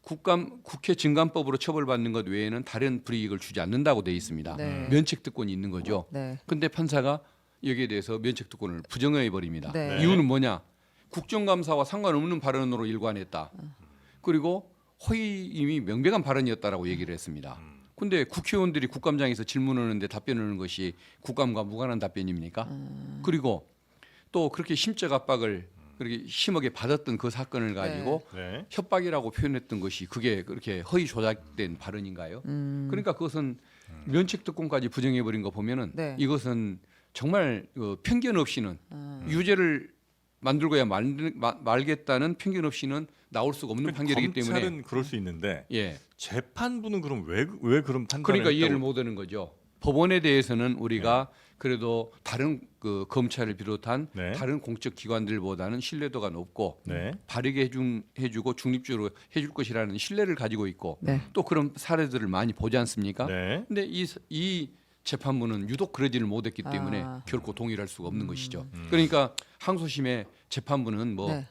[SPEAKER 1] 국회 증감법으로 처벌받는 것 외에는 다른 불이익을 주지 않는다고 되어 있습니다.
[SPEAKER 3] 네.
[SPEAKER 1] 면책특권이 있는 거죠.
[SPEAKER 3] 네.
[SPEAKER 1] 근데 판사가 여기에 대해서 면책특권을 부정해 버립니다.
[SPEAKER 3] 네.
[SPEAKER 1] 이유는 뭐냐? 국정감사와 상관없는 발언으로 일관했다. 그리고 허위임이 명백한 발언이었다라고 얘기를 했습니다. 근데 국회의원들이 국감장에서 질문하는데 답변하는 것이 국감과 무관한 답변입니까? 그리고 또 그렇게 심적 압박을 그렇게 심하게 받았던 그 사건을 가지고
[SPEAKER 2] 네.
[SPEAKER 1] 협박이라고 표현했던 것이 그게 그렇게 허위 조작된 발언인가요? 그러니까 그것은 면책특권까지 부정해 버린 거 보면은
[SPEAKER 3] 네.
[SPEAKER 1] 이것은 정말 편견 없이는 유죄를 만들고야 말겠다는 편견 없이는 나올 수가 없는 판결이기 때문에
[SPEAKER 2] 검찰은 그럴 수 있는데
[SPEAKER 1] 예.
[SPEAKER 2] 재판부는 그럼 왜 그런 판단을
[SPEAKER 1] 그러니까 이해를
[SPEAKER 2] 했다고?
[SPEAKER 1] 못하는 거죠. 법원에 대해서는 우리가 그래도 다른 그 검찰을 비롯한
[SPEAKER 2] 네.
[SPEAKER 1] 다른 공적 기관들보다는 신뢰도가 높고
[SPEAKER 2] 네.
[SPEAKER 1] 바르게 해주고 중립적으로 해줄 것이라는 신뢰를 가지고 있고
[SPEAKER 3] 네.
[SPEAKER 1] 또 그런 사례들을 많이 보지 않습니까?
[SPEAKER 2] 네.
[SPEAKER 1] 근데 이 재판부는 유독 그러지를 못했기 때문에
[SPEAKER 3] 아.
[SPEAKER 1] 결코 동의를 할 수가 없는 것이죠. 그러니까 항소심의 재판부는 뭐
[SPEAKER 3] 네.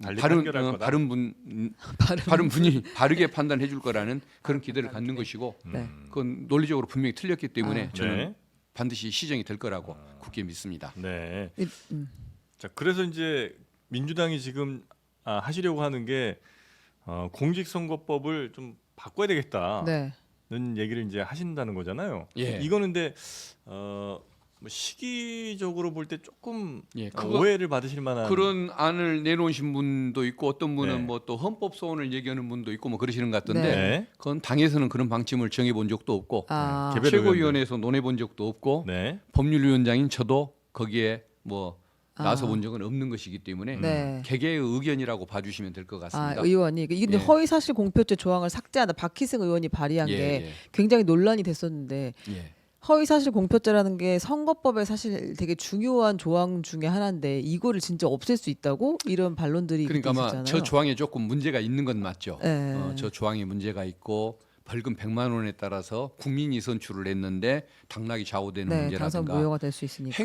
[SPEAKER 2] 달리
[SPEAKER 1] 다른
[SPEAKER 2] 판결할 거다.
[SPEAKER 1] 다른 분이 바르게 판단해 줄 거라는 그런 기대를 갖는 것이고
[SPEAKER 3] 네.
[SPEAKER 1] 그건 논리적으로 분명히 틀렸기 때문에 저는
[SPEAKER 2] 네.
[SPEAKER 1] 반드시 시정이 될 거라고 굳게 믿습니다.
[SPEAKER 2] 네.
[SPEAKER 3] 이-
[SPEAKER 2] 자, 그래서 이제 민주당이 지금 하시려고 하는 게 공직선거법을 좀 바꿔야 되겠다는
[SPEAKER 3] 네.
[SPEAKER 2] 얘기를 이제 하신다는 거잖아요.
[SPEAKER 1] 예.
[SPEAKER 2] 이거는 근데 뭐 시기적으로 볼 때 조금
[SPEAKER 1] 예,
[SPEAKER 2] 오해를 받으실 만한
[SPEAKER 1] 그런 안을 내놓으신 분도 있고 어떤 분은
[SPEAKER 2] 네.
[SPEAKER 1] 뭐 또 헌법 소원을 얘기하는 분도 있고 뭐 그러시는 것 같던데
[SPEAKER 2] 네.
[SPEAKER 1] 그건 당에서는 그런 방침을 정해 본 적도 없고
[SPEAKER 3] 아,
[SPEAKER 2] 개별
[SPEAKER 1] 최고위원회에서 논해 본 적도 없고
[SPEAKER 2] 네.
[SPEAKER 1] 법률위원장인 저도 거기에 뭐 나서
[SPEAKER 3] 아.
[SPEAKER 1] 본 적은 없는 것이기 때문에
[SPEAKER 3] 네.
[SPEAKER 1] 개개의 의견이라고 봐주시면 될 것
[SPEAKER 3] 아,
[SPEAKER 1] 같습니다.
[SPEAKER 3] 의원이 이게
[SPEAKER 1] 예.
[SPEAKER 3] 허위사실 공표죄 조항을 삭제하다 박희승 의원이 발의한
[SPEAKER 1] 예,
[SPEAKER 3] 게
[SPEAKER 1] 예.
[SPEAKER 3] 굉장히 논란이 됐었는데
[SPEAKER 1] 예.
[SPEAKER 3] 허위사실 공표죄라는 게 선거법에 사실 되게 중요한 조항 중에 하나인데 이거를 진짜 없앨 수 있다고 이런 반론들이
[SPEAKER 1] 그러니까 아마
[SPEAKER 3] 있었잖아요.
[SPEAKER 1] 저 조항에 조금 문제가 있는 건 맞죠.
[SPEAKER 3] 네.
[SPEAKER 1] 저 조항에 문제가 있고 벌금 100만 원에 따라서 국민이 선출을 했는데 당락이 좌우되는
[SPEAKER 3] 네, 당선
[SPEAKER 1] 문제라든가
[SPEAKER 3] 무효가 될 수 있으니까.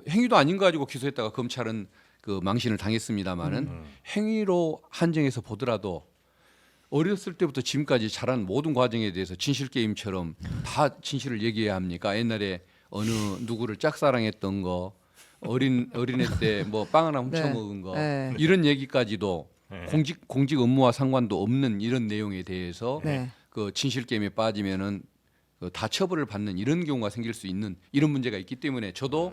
[SPEAKER 1] 행위도 아닌 거 가지고 기소했다가 검찰은 그 망신을 당했습니다마는 행위로 한정해서 보더라도 어렸을 때부터 지금까지 자란 모든 과정에 대해서 진실 게임처럼 다 진실을 얘기해야 합니까? 옛날에 어느 누구를 짝사랑했던 거, 어린애 때 뭐 빵 하나 훔쳐
[SPEAKER 3] 네.
[SPEAKER 1] 먹은 거
[SPEAKER 3] 네.
[SPEAKER 1] 이런 얘기까지도
[SPEAKER 2] 네.
[SPEAKER 1] 공직 업무와 상관도 없는 이런 내용에 대해서
[SPEAKER 3] 네.
[SPEAKER 1] 그 진실 게임에 빠지면은 다 처벌을 받는 이런 경우가 생길 수 있는 이런 문제가 있기 때문에 저도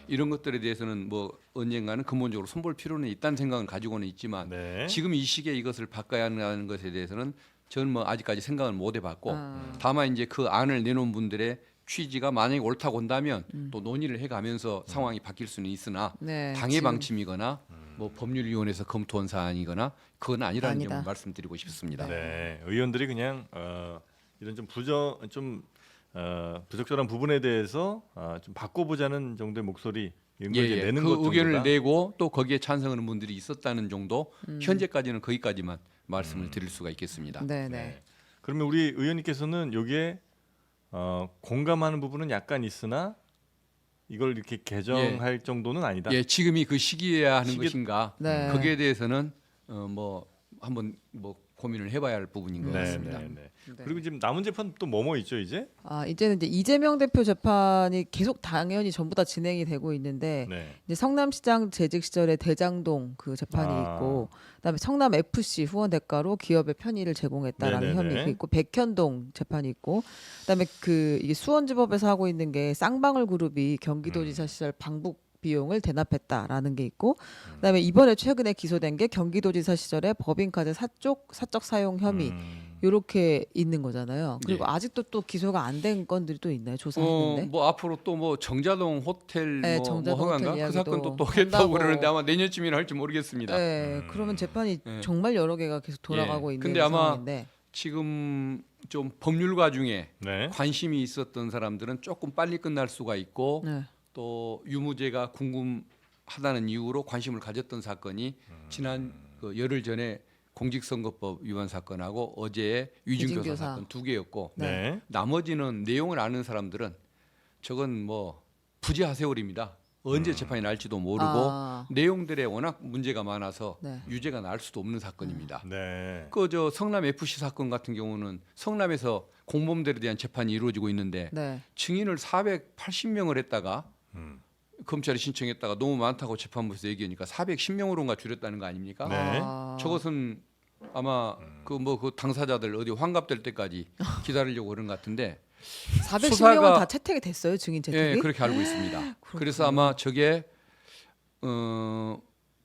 [SPEAKER 1] 이런 것들에 대해서는 뭐 언젠가는 근본적으로 손볼 필요는 있다는 생각은 가지고는 있지만
[SPEAKER 2] 네.
[SPEAKER 1] 지금 이 시기에 이것을 바꿔야 하는 것에 대해서는 저는 뭐 아직까지 생각은 못 해봤고
[SPEAKER 3] 아.
[SPEAKER 1] 다만 이제 그 안을 내놓은 분들의 취지가 만약에 옳다고 한다면 또 논의를 해가면서 상황이 바뀔 수는 있으나
[SPEAKER 3] 네,
[SPEAKER 1] 당의
[SPEAKER 3] 지금.
[SPEAKER 1] 방침이거나 뭐 법률위원회에서 검토한 사안이거나 그건 아니라는
[SPEAKER 3] 아니다.
[SPEAKER 1] 점을 말씀드리고 싶습니다.
[SPEAKER 2] 네, 의원들이 그냥 이런 좀 부적절한 부분에 대해서 좀 바꿔보자는 정도의 목소리 이런 걸 이제 내는 것
[SPEAKER 1] 그 의견을
[SPEAKER 2] 정도다.
[SPEAKER 1] 내고 또 거기에 찬성하는 분들이 있었다는 정도 현재까지는 거기까지만 말씀을 드릴 수가 있겠습니다.
[SPEAKER 3] 네, 네.
[SPEAKER 2] 네. 그러면 우리 의원님께서는 여기에 공감하는 부분은 약간 있으나 이걸 이렇게 개정할 정도는 아니다.
[SPEAKER 1] 예, 지금이 그 시기여야 하는
[SPEAKER 2] 시기-
[SPEAKER 1] 것인가
[SPEAKER 3] 네.
[SPEAKER 1] 거기에 대해서는 뭐 한번 뭐 고민을 해봐야 할 부분인 것 같습니다.
[SPEAKER 2] 네.
[SPEAKER 3] 네.
[SPEAKER 2] 그리고 지금 남은 재판 또 뭐뭐 있죠 이제?
[SPEAKER 3] 아, 이제는 이제 이재명 대표 재판이 계속 당연히 전부 다 진행이 되고 있는데
[SPEAKER 2] 네.
[SPEAKER 3] 이제 성남시장 재직 시절에 대장동 그 재판이
[SPEAKER 2] 아.
[SPEAKER 3] 있고 그다음에 성남 FC 후원 대가로 기업에 편의를 제공했다라는
[SPEAKER 2] 네네네.
[SPEAKER 3] 혐의 있고 백현동 재판이 있고 그다음에 그 이게 수원지법에서 하고 있는 게 쌍방울 그룹이 경기도지사 시절 방북 비용을 대납했다라는 게 있고 그다음에 이번에 최근에 기소된 게 경기도지사 시절에 법인카드 사적 사용 혐의 이렇게 있는 거잖아요. 그리고
[SPEAKER 1] 예.
[SPEAKER 3] 아직도 또 기소가 안 된 건들이 또 있나요? 조사했는데.
[SPEAKER 1] 뭐 앞으로 또 뭐 정자동 호텔
[SPEAKER 3] 네,
[SPEAKER 1] 뭐
[SPEAKER 3] 정자동
[SPEAKER 1] 허가인가
[SPEAKER 3] 호텔
[SPEAKER 1] 그 사건도
[SPEAKER 3] 이야기도
[SPEAKER 1] 또 하겠다고
[SPEAKER 3] 한다고.
[SPEAKER 1] 그러는데 아마 내년쯤이나 할지 모르겠습니다.
[SPEAKER 3] 네, 그러면 재판이
[SPEAKER 1] 예.
[SPEAKER 3] 정말 여러 개가 계속 돌아가고
[SPEAKER 1] 예.
[SPEAKER 3] 있는
[SPEAKER 1] 근데 아마
[SPEAKER 3] 상황인데.
[SPEAKER 1] 지금 좀 법률가 중에
[SPEAKER 2] 네.
[SPEAKER 1] 관심이 있었던 사람들은 조금 빨리 끝날 수가 있고
[SPEAKER 3] 네.
[SPEAKER 1] 또 유무죄가 궁금하다는 이유로 관심을 가졌던 사건이 지난 그 열흘 전에 공직선거법 위반 사건하고 어제의 위증교사
[SPEAKER 3] 위증교사.
[SPEAKER 1] 사건 두 개였고
[SPEAKER 2] 네.
[SPEAKER 1] 나머지는 내용을 아는 사람들은 저건 뭐 부지하세월입니다. 언제 재판이 날지도 모르고
[SPEAKER 3] 아.
[SPEAKER 1] 내용들에 워낙 문제가 많아서
[SPEAKER 3] 네.
[SPEAKER 1] 유죄가 날 수도 없는 사건입니다.
[SPEAKER 2] 네.
[SPEAKER 1] 그 저 성남 FC 사건 같은 경우는 성남에서 공범들에 대한 재판이 이루어지고 있는데
[SPEAKER 3] 네.
[SPEAKER 1] 증인을 480명을 했다가
[SPEAKER 2] 음.
[SPEAKER 1] 검찰이 신청했다가 너무 많다고 재판부에서 얘기하니까 410명으로인가 줄였다는 거 아닙니까?
[SPEAKER 2] 네.
[SPEAKER 3] 아.
[SPEAKER 1] 저것은 아마 그 당사자들 어디 환갑될 때까지 기다리려고 그런 것 같은데
[SPEAKER 3] 410명은
[SPEAKER 1] 수사가-
[SPEAKER 3] 다 채택이 됐어요, 증인 채택이?
[SPEAKER 1] 예, 그렇게 알고 있습니다. 그래서 아마 저게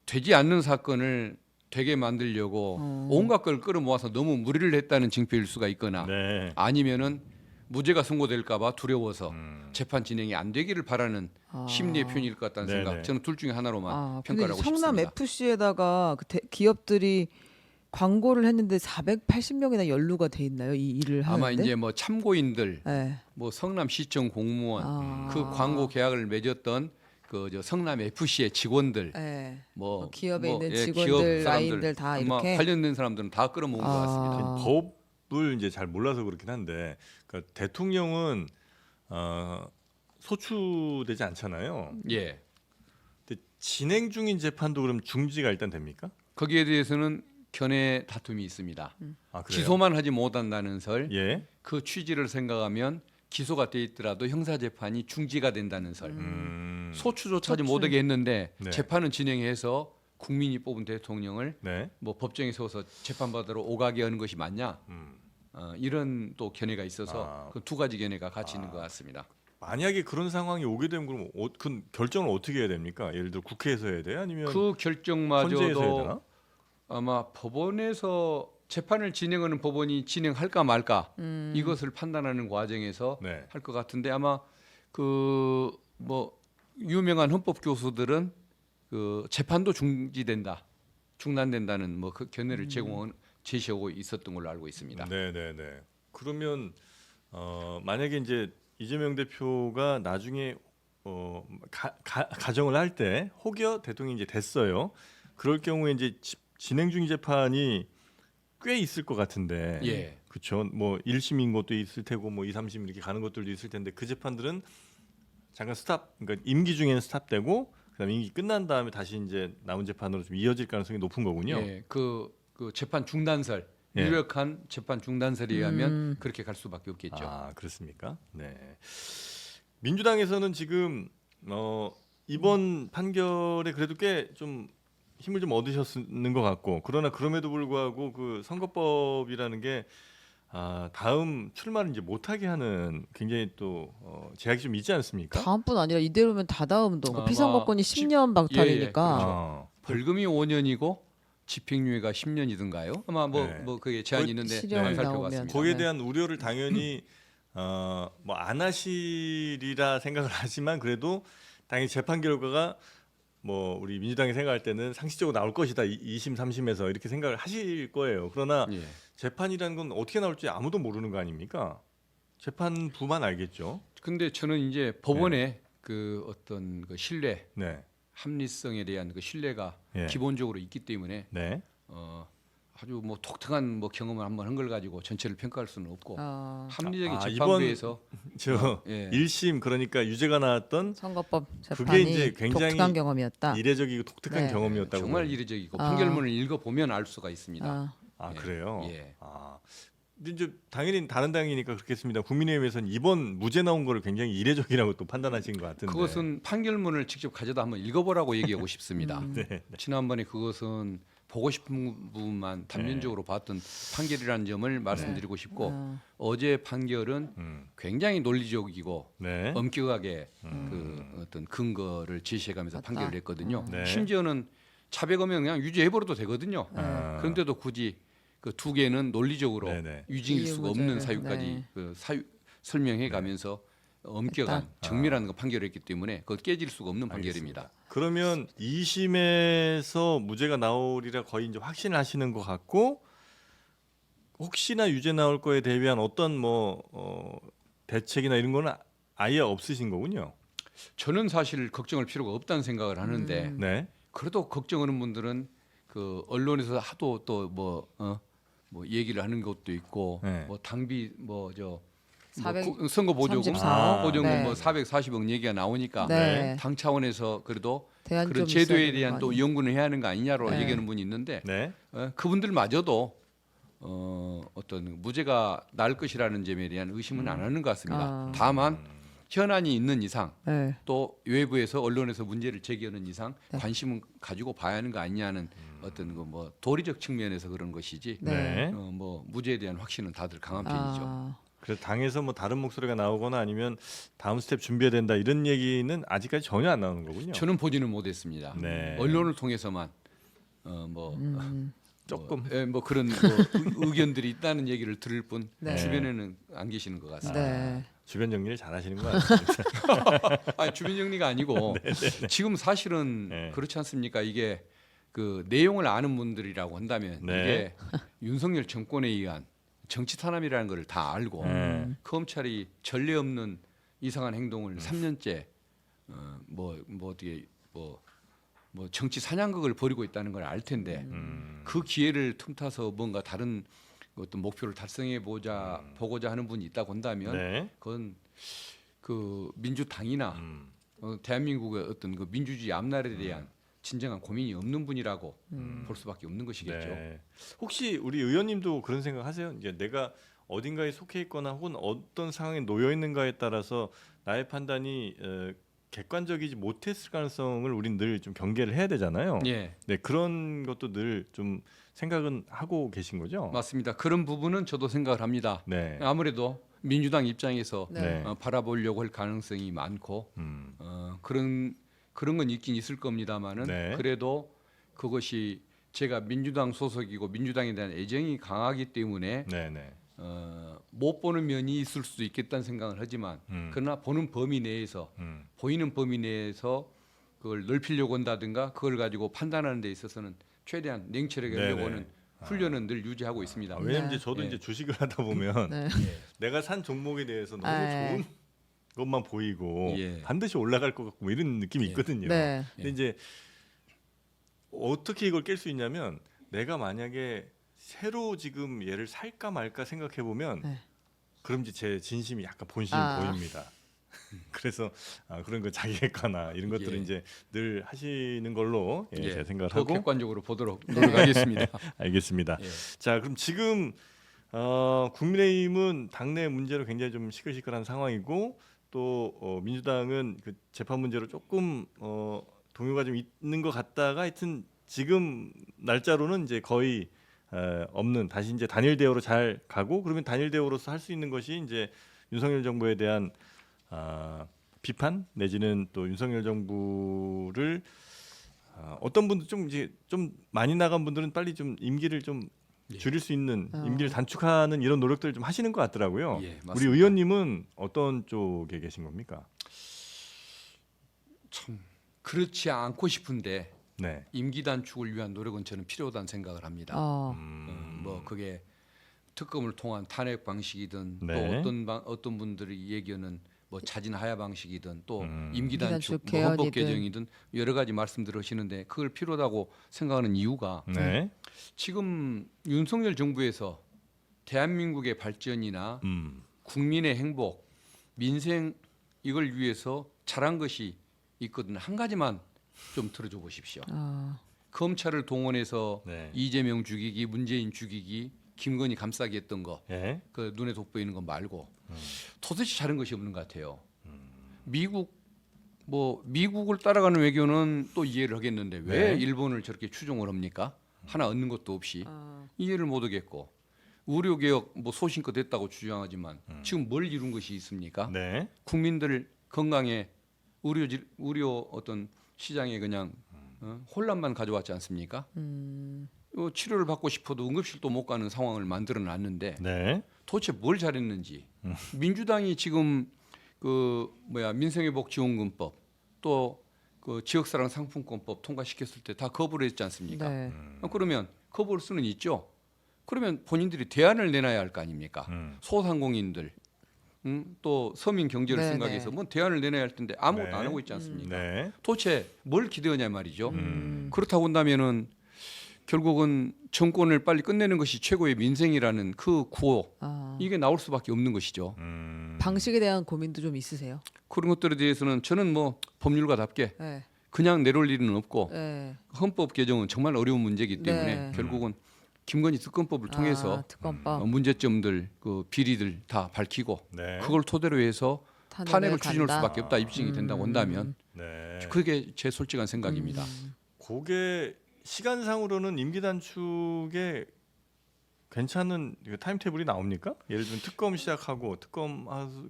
[SPEAKER 1] 되지 않는 사건을 되게 만들려고 온갖 걸 끌어모아서 너무 무리를 했다는 징표일 수가 있거나
[SPEAKER 2] 네.
[SPEAKER 1] 아니면은 무죄가 선고될까봐 두려워서 재판 진행이 안 되기를 바라는 심리의 표현일 것 같다는
[SPEAKER 2] 네네.
[SPEAKER 1] 생각. 저는 둘 중에 하나로만
[SPEAKER 3] 아, 근데
[SPEAKER 1] 평가를 하고
[SPEAKER 3] 성남
[SPEAKER 1] 싶습니다.
[SPEAKER 3] FC에다가 기업들이 광고를 했는데 480명이나 연루가 돼 있나요? 이 일을 하는데?
[SPEAKER 1] 아마 이제 뭐 참고인들,
[SPEAKER 3] 네.
[SPEAKER 1] 뭐 성남시청 공무원,
[SPEAKER 3] 아.
[SPEAKER 1] 그 광고 계약을 맺었던 그 저 성남 FC의 직원들,
[SPEAKER 3] 네.
[SPEAKER 1] 뭐
[SPEAKER 3] 기업에 있는
[SPEAKER 1] 기업
[SPEAKER 3] 직원들,
[SPEAKER 1] 사람들,
[SPEAKER 3] 라인들 다
[SPEAKER 1] 아마
[SPEAKER 3] 이렇게?
[SPEAKER 1] 관련된 사람들은 다 끌어모은 것 같습니다.
[SPEAKER 2] 법을 이제 잘 몰라서 그렇긴 한데 그러니까 대통령은 소추되지 않잖아요.
[SPEAKER 1] 예.
[SPEAKER 2] 근데 진행 중인 재판도 그럼 중지가 일단 됩니까?
[SPEAKER 1] 거기에 대해서는 견해 다툼이 있습니다.
[SPEAKER 2] 아, 그래요?
[SPEAKER 1] 기소만 하지 못한다는 설,
[SPEAKER 2] 예.
[SPEAKER 1] 그 취지를 생각하면 기소가 돼 있더라도 형사 재판이 중지가 된다는 설. 소추조차 하지 못하게 했는데
[SPEAKER 2] 네.
[SPEAKER 1] 재판은 진행해서 국민이 뽑은 대통령을
[SPEAKER 2] 네.
[SPEAKER 1] 뭐 법정에 세워서 재판받으러 오가게 하는 것이 맞냐? 이런 또 견해가 있어서 그 두 가지 견해가 같이 있는 것 같습니다.
[SPEAKER 2] 만약에 그런 상황이 오게 되면 그럼 그 결정을 어떻게 해야 됩니까? 예를 들어 국회에서 해야 돼요? 아니면
[SPEAKER 1] 그
[SPEAKER 2] 헌재에서 해야
[SPEAKER 1] 결정마저도
[SPEAKER 2] 되나?
[SPEAKER 1] 아마 법원에서 재판을 진행하는 법원이 진행할까 말까 이것을 판단하는 과정에서
[SPEAKER 2] 네.
[SPEAKER 1] 할 것 같은데 아마 그 뭐 유명한 헌법 교수들은 그 재판도 중단된다는 뭐 그 견해를 제시하고 있었던 걸로 알고 있습니다.
[SPEAKER 2] 네, 네, 네. 그러면 만약에 이제 이재명 대표가 나중에 가정을 할 때 혹여 대통령이 이제 됐어요. 그럴 경우에 이제 진행 중인 재판이 꽤 있을 것 같은데,
[SPEAKER 1] 예.
[SPEAKER 2] 그렇죠. 뭐 1심인 것도 있을 테고, 뭐 2, 3심 이렇게 가는 것들도 있을 텐데 그 재판들은 잠깐 그러니까 임기 중에는 스탑되고, 그다음에 임기 끝난 다음에 다시 이제 남은 재판으로 좀 이어질 가능성이 높은 거군요.
[SPEAKER 1] 예, 그 재판 중단설
[SPEAKER 2] 예.
[SPEAKER 1] 유력한 재판 중단설에 의하면 그렇게 갈 수밖에 없겠죠.
[SPEAKER 2] 아, 그렇습니까? 네. 민주당에서는 지금 이번 판결에 그래도 꽤 좀 힘을 좀 얻으셨는 것 같고, 그러나 그럼에도 불구하고 그 선거법이라는 게 다음 출마를 이제 못하게 하는 굉장히 또 제약이 좀 있지 않습니까?
[SPEAKER 3] 다음뿐 아니라 이대로면 다다음도
[SPEAKER 1] 아마
[SPEAKER 3] 피선거권이 10년 박탈이니까.
[SPEAKER 2] 그렇죠.
[SPEAKER 1] 벌금이 5년이고 집행유예가 10년이든가요? 아마 뭐
[SPEAKER 2] 네.
[SPEAKER 1] 그게 제한이 있는데
[SPEAKER 3] 실형이
[SPEAKER 1] 안
[SPEAKER 3] 나오면.
[SPEAKER 1] 살펴봤습니다.
[SPEAKER 2] 거기에
[SPEAKER 3] 네.
[SPEAKER 2] 대한 우려를 당연히 뭐 안 하시리라 생각을 하지만 그래도 당연히 재판 결과가 뭐 우리 민주당이 생각할 때는 상식적으로 나올 것이다. 2심, 3심에서 이렇게 생각을 하실 거예요. 그러나
[SPEAKER 1] 예.
[SPEAKER 2] 재판이라는 건 어떻게 나올지 아무도 모르는 거 아닙니까? 재판부만 알겠죠.
[SPEAKER 1] 근데 저는 이제 법원의 그 어떤 그 신뢰,
[SPEAKER 2] 네,
[SPEAKER 1] 합리성에 대한 그 신뢰가
[SPEAKER 2] 예.
[SPEAKER 1] 기본적으로 있기 때문에
[SPEAKER 2] 네,
[SPEAKER 1] 아주 뭐 독특한 뭐 경험을 한번 한 걸 가지고 전체를 평가할 수는 없고 합리적인
[SPEAKER 2] 아,
[SPEAKER 1] 재판부에서
[SPEAKER 2] 저
[SPEAKER 1] 예.
[SPEAKER 2] 1심 그러니까 유죄가 나왔던
[SPEAKER 3] 선거법
[SPEAKER 2] 그게
[SPEAKER 3] 재판이
[SPEAKER 2] 이제 굉장히
[SPEAKER 3] 독특한 경험이었다.
[SPEAKER 2] 이례적이고 독특한
[SPEAKER 3] 네.
[SPEAKER 2] 경험이었다고.
[SPEAKER 1] 정말
[SPEAKER 2] 그러는데.
[SPEAKER 1] 이례적이고
[SPEAKER 3] 아.
[SPEAKER 1] 판결문을 읽어보면 알 수가 있습니다.
[SPEAKER 2] 아,
[SPEAKER 1] 예.
[SPEAKER 2] 그래요?
[SPEAKER 1] 예.
[SPEAKER 2] 근데 이제 당연히 다른 당이니까 그렇겠습니다. 국민의힘에서는 이번 무죄 나온 거를 굉장히 이례적이라고 또 판단하신 것 같은데.
[SPEAKER 1] 그것은 판결문을 직접 가져다 한번 읽어보라고 얘기하고 싶습니다.
[SPEAKER 2] 네.
[SPEAKER 1] 지난번에 그것은 보고 싶은 부분만 단면적으로 봤던 판결이라는 점을 말씀드리고 싶고 어제 판결은 굉장히 논리적이고
[SPEAKER 2] 네.
[SPEAKER 1] 엄격하게 그 어떤 근거를 제시해가면서
[SPEAKER 3] 맞다.
[SPEAKER 1] 판결을 했거든요.
[SPEAKER 2] 네.
[SPEAKER 1] 심지어는 차별금형 그냥 유죄해버려도 되거든요.
[SPEAKER 2] 아.
[SPEAKER 1] 그런데도 굳이 그 두 개는 논리적으로
[SPEAKER 2] 네네.
[SPEAKER 1] 유증일 수가 없는 사유까지
[SPEAKER 3] 네.
[SPEAKER 1] 그 사유 설명해 가면서 엄격한 정밀한 판결을 했기 때문에 그거 깨질 수가 없는 판결입니다.
[SPEAKER 2] 그러면 2심에서 무죄가 나오리라 거의 이제 확신을 하시는 것 같고 혹시나 유죄 나올 거에 대비한 어떤 대책이나 이런 거는 아예 없으신 거군요.
[SPEAKER 1] 저는 사실 걱정할 필요가 없다는 생각을 하는데
[SPEAKER 2] 네.
[SPEAKER 1] 그래도 걱정하는 분들은 그 언론에서 하도 또 뭐 얘기를 하는 것도 있고
[SPEAKER 2] 네.
[SPEAKER 1] 뭐 당비 뭐
[SPEAKER 3] 434억.
[SPEAKER 1] 선거 보조금 보조금
[SPEAKER 3] 네.
[SPEAKER 1] 뭐 440억 얘기가 나오니까
[SPEAKER 3] 네.
[SPEAKER 1] 당 차원에서 그래도
[SPEAKER 3] 대안
[SPEAKER 1] 그런
[SPEAKER 3] 좀 있어야
[SPEAKER 1] 제도에
[SPEAKER 3] 되는
[SPEAKER 1] 대한
[SPEAKER 3] 거
[SPEAKER 1] 또
[SPEAKER 3] 아니에요?
[SPEAKER 1] 연구는 해야 하는 거 아니냐로
[SPEAKER 3] 네.
[SPEAKER 1] 얘기하는 분이 있는데
[SPEAKER 2] 네.
[SPEAKER 1] 그분들마저도 어떤 무죄가 날 것이라는 점에 대한 의심은 안 하는 것 같습니다.
[SPEAKER 3] 아.
[SPEAKER 1] 다만 현안이 있는 이상
[SPEAKER 3] 네.
[SPEAKER 1] 또 외부에서 언론에서 문제를 제기하는 이상 관심은 가지고 봐야 하는 거 아니냐는 어떤 그 뭐 도리적 측면에서 그런 것이지
[SPEAKER 2] 네.
[SPEAKER 1] 뭐 무죄에 대한 확신은 다들 강한 편이죠.
[SPEAKER 3] 아,
[SPEAKER 2] 그래서 당에서 뭐 다른 목소리가 나오거나 아니면 다음 스텝 준비해야 된다 이런 얘기는 아직까지 전혀 안 나오는 거군요.
[SPEAKER 1] 저는 보지는 못했습니다.
[SPEAKER 2] 네.
[SPEAKER 1] 언론을 통해서만
[SPEAKER 2] 조금.
[SPEAKER 1] 뭐 그런 뭐 의견들이 있다는 얘기를 들을 뿐
[SPEAKER 3] 네.
[SPEAKER 1] 주변에는 안 계시는 것 같습니다.
[SPEAKER 3] 네.
[SPEAKER 2] 주변 정리를 잘 하시는 것 같습니다.
[SPEAKER 1] 아니, 주변 정리가 아니고 지금 사실은
[SPEAKER 2] 네.
[SPEAKER 1] 그렇지 않습니까? 이게 그 내용을 아는 분들이라고 한다면
[SPEAKER 2] 네.
[SPEAKER 1] 이게 윤석열 정권에 의한 정치 탄압이라는 걸 다 알고
[SPEAKER 2] 네.
[SPEAKER 1] 검찰이 전례 없는 이상한 행동을 3년째 어떻게 뭐 정치 사냥극을 벌이고 있다는 걸 알 텐데 그 기회를 틈타서 뭔가 다른 어떤 목표를 달성해 보고자 하는 분이 있다고 한다면
[SPEAKER 2] 네.
[SPEAKER 1] 그건 그 민주당이나 대한민국의 어떤 그 민주주의 앞날에 대한 진정한 고민이 없는 분이라고 볼 수밖에 없는 것이겠죠.
[SPEAKER 2] 네. 혹시 우리 의원님도 그런 생각하세요? 이제 내가 어딘가에 속해 있거나 혹은 어떤 상황에 놓여 있는가에 따라서 나의 판단이 객관적이지 못했을 가능성을 우린 늘 좀 경계를 해야 되잖아요.
[SPEAKER 1] 예,
[SPEAKER 2] 네, 그런 것도 늘 좀 생각은 하고 계신 거죠?
[SPEAKER 1] 맞습니다. 그런 부분은 저도 생각을 합니다.
[SPEAKER 2] 네.
[SPEAKER 1] 아무래도 민주당 입장에서
[SPEAKER 3] 네.
[SPEAKER 1] 바라보려고 할 가능성이 많고
[SPEAKER 2] 음.
[SPEAKER 1] 그런 건 있긴 있을 겁니다만은
[SPEAKER 2] 네.
[SPEAKER 1] 그래도 그것이 제가 민주당 소속이고 민주당에 대한 애정이 강하기 때문에
[SPEAKER 2] 네, 네.
[SPEAKER 1] 못 보는 면이 있을 수도 있겠다는 생각을 하지만 그러나 보는 범위 내에서 보이는 범위 내에서 그걸 넓히려고 한다든가 그걸 가지고 판단하는 데 있어서는 최대한 냉철하게
[SPEAKER 2] 네네.
[SPEAKER 1] 하려고 하는 훈련은 늘 유지하고 있습니다.
[SPEAKER 2] 왜냐면
[SPEAKER 3] 네.
[SPEAKER 2] 이제 저도
[SPEAKER 1] 예.
[SPEAKER 2] 이제 주식을 하다 보면
[SPEAKER 3] 네.
[SPEAKER 2] 내가 산 종목에 대해서 너무
[SPEAKER 3] 네.
[SPEAKER 2] 좋은 것만 보이고
[SPEAKER 1] 예.
[SPEAKER 2] 반드시 올라갈 것 같고 뭐 이런 느낌이
[SPEAKER 1] 예.
[SPEAKER 2] 있거든요.
[SPEAKER 3] 네.
[SPEAKER 2] 근데 이제 어떻게 이걸 깰 수 있냐면 내가 만약에 새로 지금 얘를 살까 말까 생각해 보면
[SPEAKER 3] 네.
[SPEAKER 2] 그럼 이제 제 진심이 약간 본심이 보입니다. 그래서 그런 거 자기객관화 이런 것들을
[SPEAKER 1] 예.
[SPEAKER 2] 이제 늘 하시는 걸로 제가 생각을
[SPEAKER 1] 더
[SPEAKER 2] 하고
[SPEAKER 1] 객관적으로 보도록 노력하겠습니다.
[SPEAKER 2] 알겠습니다.
[SPEAKER 1] 예.
[SPEAKER 2] 자, 그럼 지금 국민의힘은 당내 문제로 굉장히 좀 시끌시끌한 상황이고 또 민주당은 그 재판 문제로 조금 동요가 좀 있는 것 같다가 하여튼 지금 날짜로는 이제 거의 없는 다시 이제 단일 대우로 잘 가고 그러면 단일 대우로서 할 수 있는 것이 이제 윤석열 정부에 대한 비판 내지는 또 윤석열 정부를 어떤 분들 좀 이제 좀 많이 나간 분들은 빨리 좀 임기를 좀 줄일 수 있는 임기를 단축하는 이런 노력들을 좀 하시는 것 같더라고요.
[SPEAKER 1] 예, 맞습니다.
[SPEAKER 2] 우리 의원님은 어떤 쪽에 계신 겁니까?
[SPEAKER 1] 참 그렇지 않고 싶은데
[SPEAKER 2] 네.
[SPEAKER 1] 임기 단축을 위한 노력은 저는 필요하다는 생각을 합니다. 뭐 그게 특검을 통한 탄핵 방식이든
[SPEAKER 2] 네.
[SPEAKER 1] 또 어떤 분들이 얘기하는 뭐 자진 하야 방식이든 또 임기
[SPEAKER 3] 단축
[SPEAKER 1] 단축, 뭐 헌법
[SPEAKER 3] 개헌이든.
[SPEAKER 1] 개정이든 여러 가지 말씀들으시는데 그걸 필요하다고 생각하는 이유가
[SPEAKER 2] 네.
[SPEAKER 1] 지금 윤석열 정부에서 대한민국의 발전이나 국민의 행복, 민생 이걸 위해서 잘한 것이 있거든. 한 가지만 좀 들어줘 보십시오. 검찰을 동원해서
[SPEAKER 2] 네.
[SPEAKER 1] 이재명 죽이기, 문재인 죽이기, 김건희 감싸기 했던 거,
[SPEAKER 2] 예.
[SPEAKER 1] 그 눈에 돋보이는 거 말고 도대체 잘한 것이 없는 것 같아요. 미국을 따라가는 외교는 또 이해를 하겠는데 왜
[SPEAKER 2] 네.
[SPEAKER 1] 일본을 저렇게 추종을 합니까? 하나 얻는 것도 없이 이해를 못 하겠고 의료 개혁 뭐 소신껏 됐다고 주장하지만 지금 뭘 이룬 것이 있습니까?
[SPEAKER 2] 네.
[SPEAKER 1] 국민들 건강에 의료 어떤 시장에 그냥 혼란만 가져왔지 않습니까? 치료를 받고 싶어도 응급실도 못 가는 상황을 만들어 놨는데
[SPEAKER 2] 네.
[SPEAKER 1] 도대체 뭘 잘했는지 민주당이 지금 민생회복지원금법 또 그 지역사랑 상품권법 통과시켰을 때 다 거부를 했지 않습니까?
[SPEAKER 3] 네.
[SPEAKER 1] 그러면 거부할 수는 있죠. 그러면 본인들이 대안을 내놔야 할 거 아닙니까? 소상공인들 또 서민 경제를
[SPEAKER 3] 네,
[SPEAKER 1] 생각해서
[SPEAKER 3] 네.
[SPEAKER 1] 뭐 대안을 내놔야 할 텐데 아무것도
[SPEAKER 2] 네.
[SPEAKER 1] 안 하고 있지 않습니까?
[SPEAKER 2] 네.
[SPEAKER 1] 도대체 뭘 기대하냐 말이죠. 그렇다고 한다면은 결국은 정권을 빨리 끝내는 것이 최고의 민생이라는 그 구호 이게 나올 수밖에 없는 것이죠.
[SPEAKER 3] 방식에 대한 고민도 좀 있으세요?
[SPEAKER 1] 그런 것들에 대해서는 저는 뭐 법률가답게
[SPEAKER 3] 네.
[SPEAKER 1] 그냥 내려올 일은 없고
[SPEAKER 3] 네.
[SPEAKER 1] 헌법 개정은 정말 어려운 문제이기 때문에
[SPEAKER 3] 네.
[SPEAKER 1] 결국은 김건희 특검법을 통해서
[SPEAKER 3] 특검법
[SPEAKER 1] 문제점들 그 비리들 다 밝히고
[SPEAKER 2] 네.
[SPEAKER 1] 그걸 토대로 해서 탄핵을 추진할
[SPEAKER 3] 간다.
[SPEAKER 1] 수밖에 없다 입증이 된다고 한다면
[SPEAKER 2] 네.
[SPEAKER 1] 그게 제 솔직한 생각입니다.
[SPEAKER 2] 그게 시간상으로는 임기 단축에 괜찮은 그 타임테이블이 나옵니까? 예를 들면 특검 시작하고 특검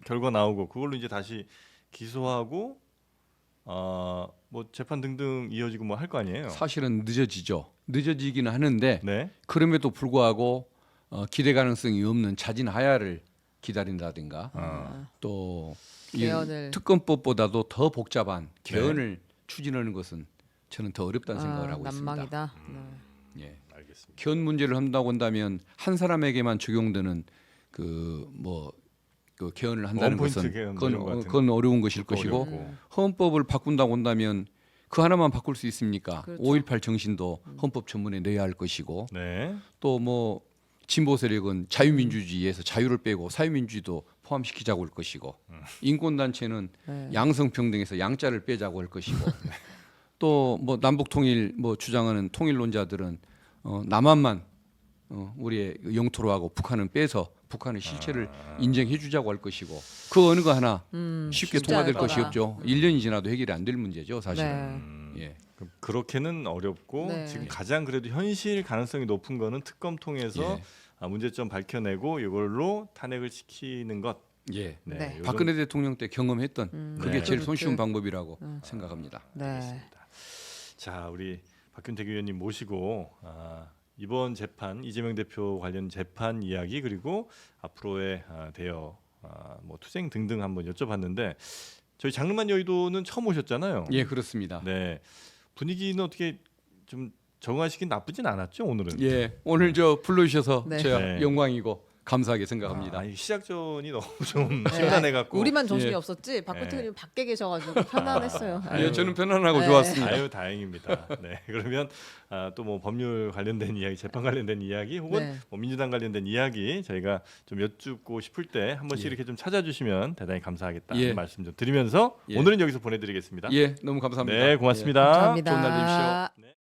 [SPEAKER 2] 결과 나오고 그걸로 이제 다시 기소하고 뭐 재판 등등 이어지고 뭐 할 거 아니에요?
[SPEAKER 1] 사실은 늦어지죠. 늦어지기는 하는데
[SPEAKER 2] 네.
[SPEAKER 1] 그럼에도 불구하고 기대 가능성이 없는 자진 하야를 기다린다든가 또 이
[SPEAKER 3] 개헌을.
[SPEAKER 1] 특검법보다도 더 복잡한 개헌을 추진하는 것은 저는 더 어렵다는 생각을 하고 있습니다.
[SPEAKER 3] 난망이다.
[SPEAKER 1] 예.
[SPEAKER 2] 알겠습니다.
[SPEAKER 1] 개헌 문제를 한다고 한다면 한 사람에게만 적용되는 그 개헌을 한다는
[SPEAKER 2] 원포인트
[SPEAKER 1] 것은
[SPEAKER 2] 개헌 뭐 이런 것 같은
[SPEAKER 1] 그건 어려운 것일
[SPEAKER 2] 그거
[SPEAKER 1] 것이고
[SPEAKER 2] 어렵고.
[SPEAKER 1] 헌법을 바꾼다고 한다면 그 하나만 바꿀 수 있습니까?
[SPEAKER 3] 그렇죠.
[SPEAKER 1] 5.18 정신도 헌법 전문에 넣어야 할 것이고
[SPEAKER 2] 네.
[SPEAKER 1] 또 뭐 진보 세력은 자유민주주의에서 자유를 빼고 사회민주주의도 포함시키자고 할 것이고 인권단체는
[SPEAKER 3] 네.
[SPEAKER 1] 양성평등에서 양자를 빼자고 할 것이고 또 뭐 남북통일 뭐 주장하는 통일론자들은 남한만 우리의 영토로 하고 북한은 빼서 북한의 실체를 인정해주자고 할 것이고 그 어느 거 하나 쉽게
[SPEAKER 3] 쉽지
[SPEAKER 1] 통과될
[SPEAKER 3] 않을
[SPEAKER 1] 것이
[SPEAKER 3] 거다.
[SPEAKER 1] 없죠. 1년이 지나도 해결이 안 될 문제죠, 사실은.
[SPEAKER 3] 네.
[SPEAKER 1] 예.
[SPEAKER 2] 그렇게는 어렵고
[SPEAKER 3] 네.
[SPEAKER 2] 지금 가장 그래도 현실 가능성이 높은 거는 특검 통해서
[SPEAKER 1] 예.
[SPEAKER 2] 문제점 밝혀내고 이걸로 탄핵을 시키는 것.
[SPEAKER 1] 예.
[SPEAKER 3] 네.
[SPEAKER 2] 요즘-
[SPEAKER 1] 박근혜 대통령 때 경험했던 그게
[SPEAKER 2] 네.
[SPEAKER 1] 제일 손쉬운
[SPEAKER 3] 루트.
[SPEAKER 1] 방법이라고 생각합니다.
[SPEAKER 3] 네.
[SPEAKER 2] 자, 우리 박균택 의원님 모시고 이번 재판 이재명 대표 관련 재판 이야기 그리고 앞으로의 대여 뭐 투쟁 등등 한번 여쭤봤는데 저희 장르만 여의도는 처음 오셨잖아요.
[SPEAKER 1] 예, 그렇습니다.
[SPEAKER 2] 네. 분위기는 어떻게 좀 적응하시긴 나쁘진 않았죠 오늘은.
[SPEAKER 1] 예, 오늘 저 불러주셔서
[SPEAKER 3] 네.
[SPEAKER 1] 제가
[SPEAKER 2] 네.
[SPEAKER 1] 영광이고 감사하게 생각합니다.
[SPEAKER 2] 이 시작전이 너무 좀
[SPEAKER 3] 네.
[SPEAKER 2] 심란해갖고.
[SPEAKER 3] 우리만 정신이
[SPEAKER 1] 예.
[SPEAKER 3] 없었지 박근태
[SPEAKER 2] 네.
[SPEAKER 3] 의원님 밖에 계셔가지고 편안했어요.
[SPEAKER 1] 예, 저는 편안하고
[SPEAKER 3] 네.
[SPEAKER 1] 좋았습니다.
[SPEAKER 2] 아유 다행입니다. 네 그러면 또 뭐 법률 관련된 이야기, 재판 관련된 이야기, 혹은
[SPEAKER 3] 네.
[SPEAKER 2] 뭐 민주당 관련된 이야기 저희가 좀 여쭙고 싶을 때 한 번씩 이렇게 좀 찾아주시면 대단히 감사하겠다는
[SPEAKER 1] 예.
[SPEAKER 2] 말씀 좀 드리면서
[SPEAKER 1] 예.
[SPEAKER 2] 오늘은 여기서 보내드리겠습니다.
[SPEAKER 1] 예, 너무 감사합니다.
[SPEAKER 2] 네 고맙습니다.
[SPEAKER 3] 감사합니다.
[SPEAKER 1] 좋은 날 되십시오.
[SPEAKER 2] 네.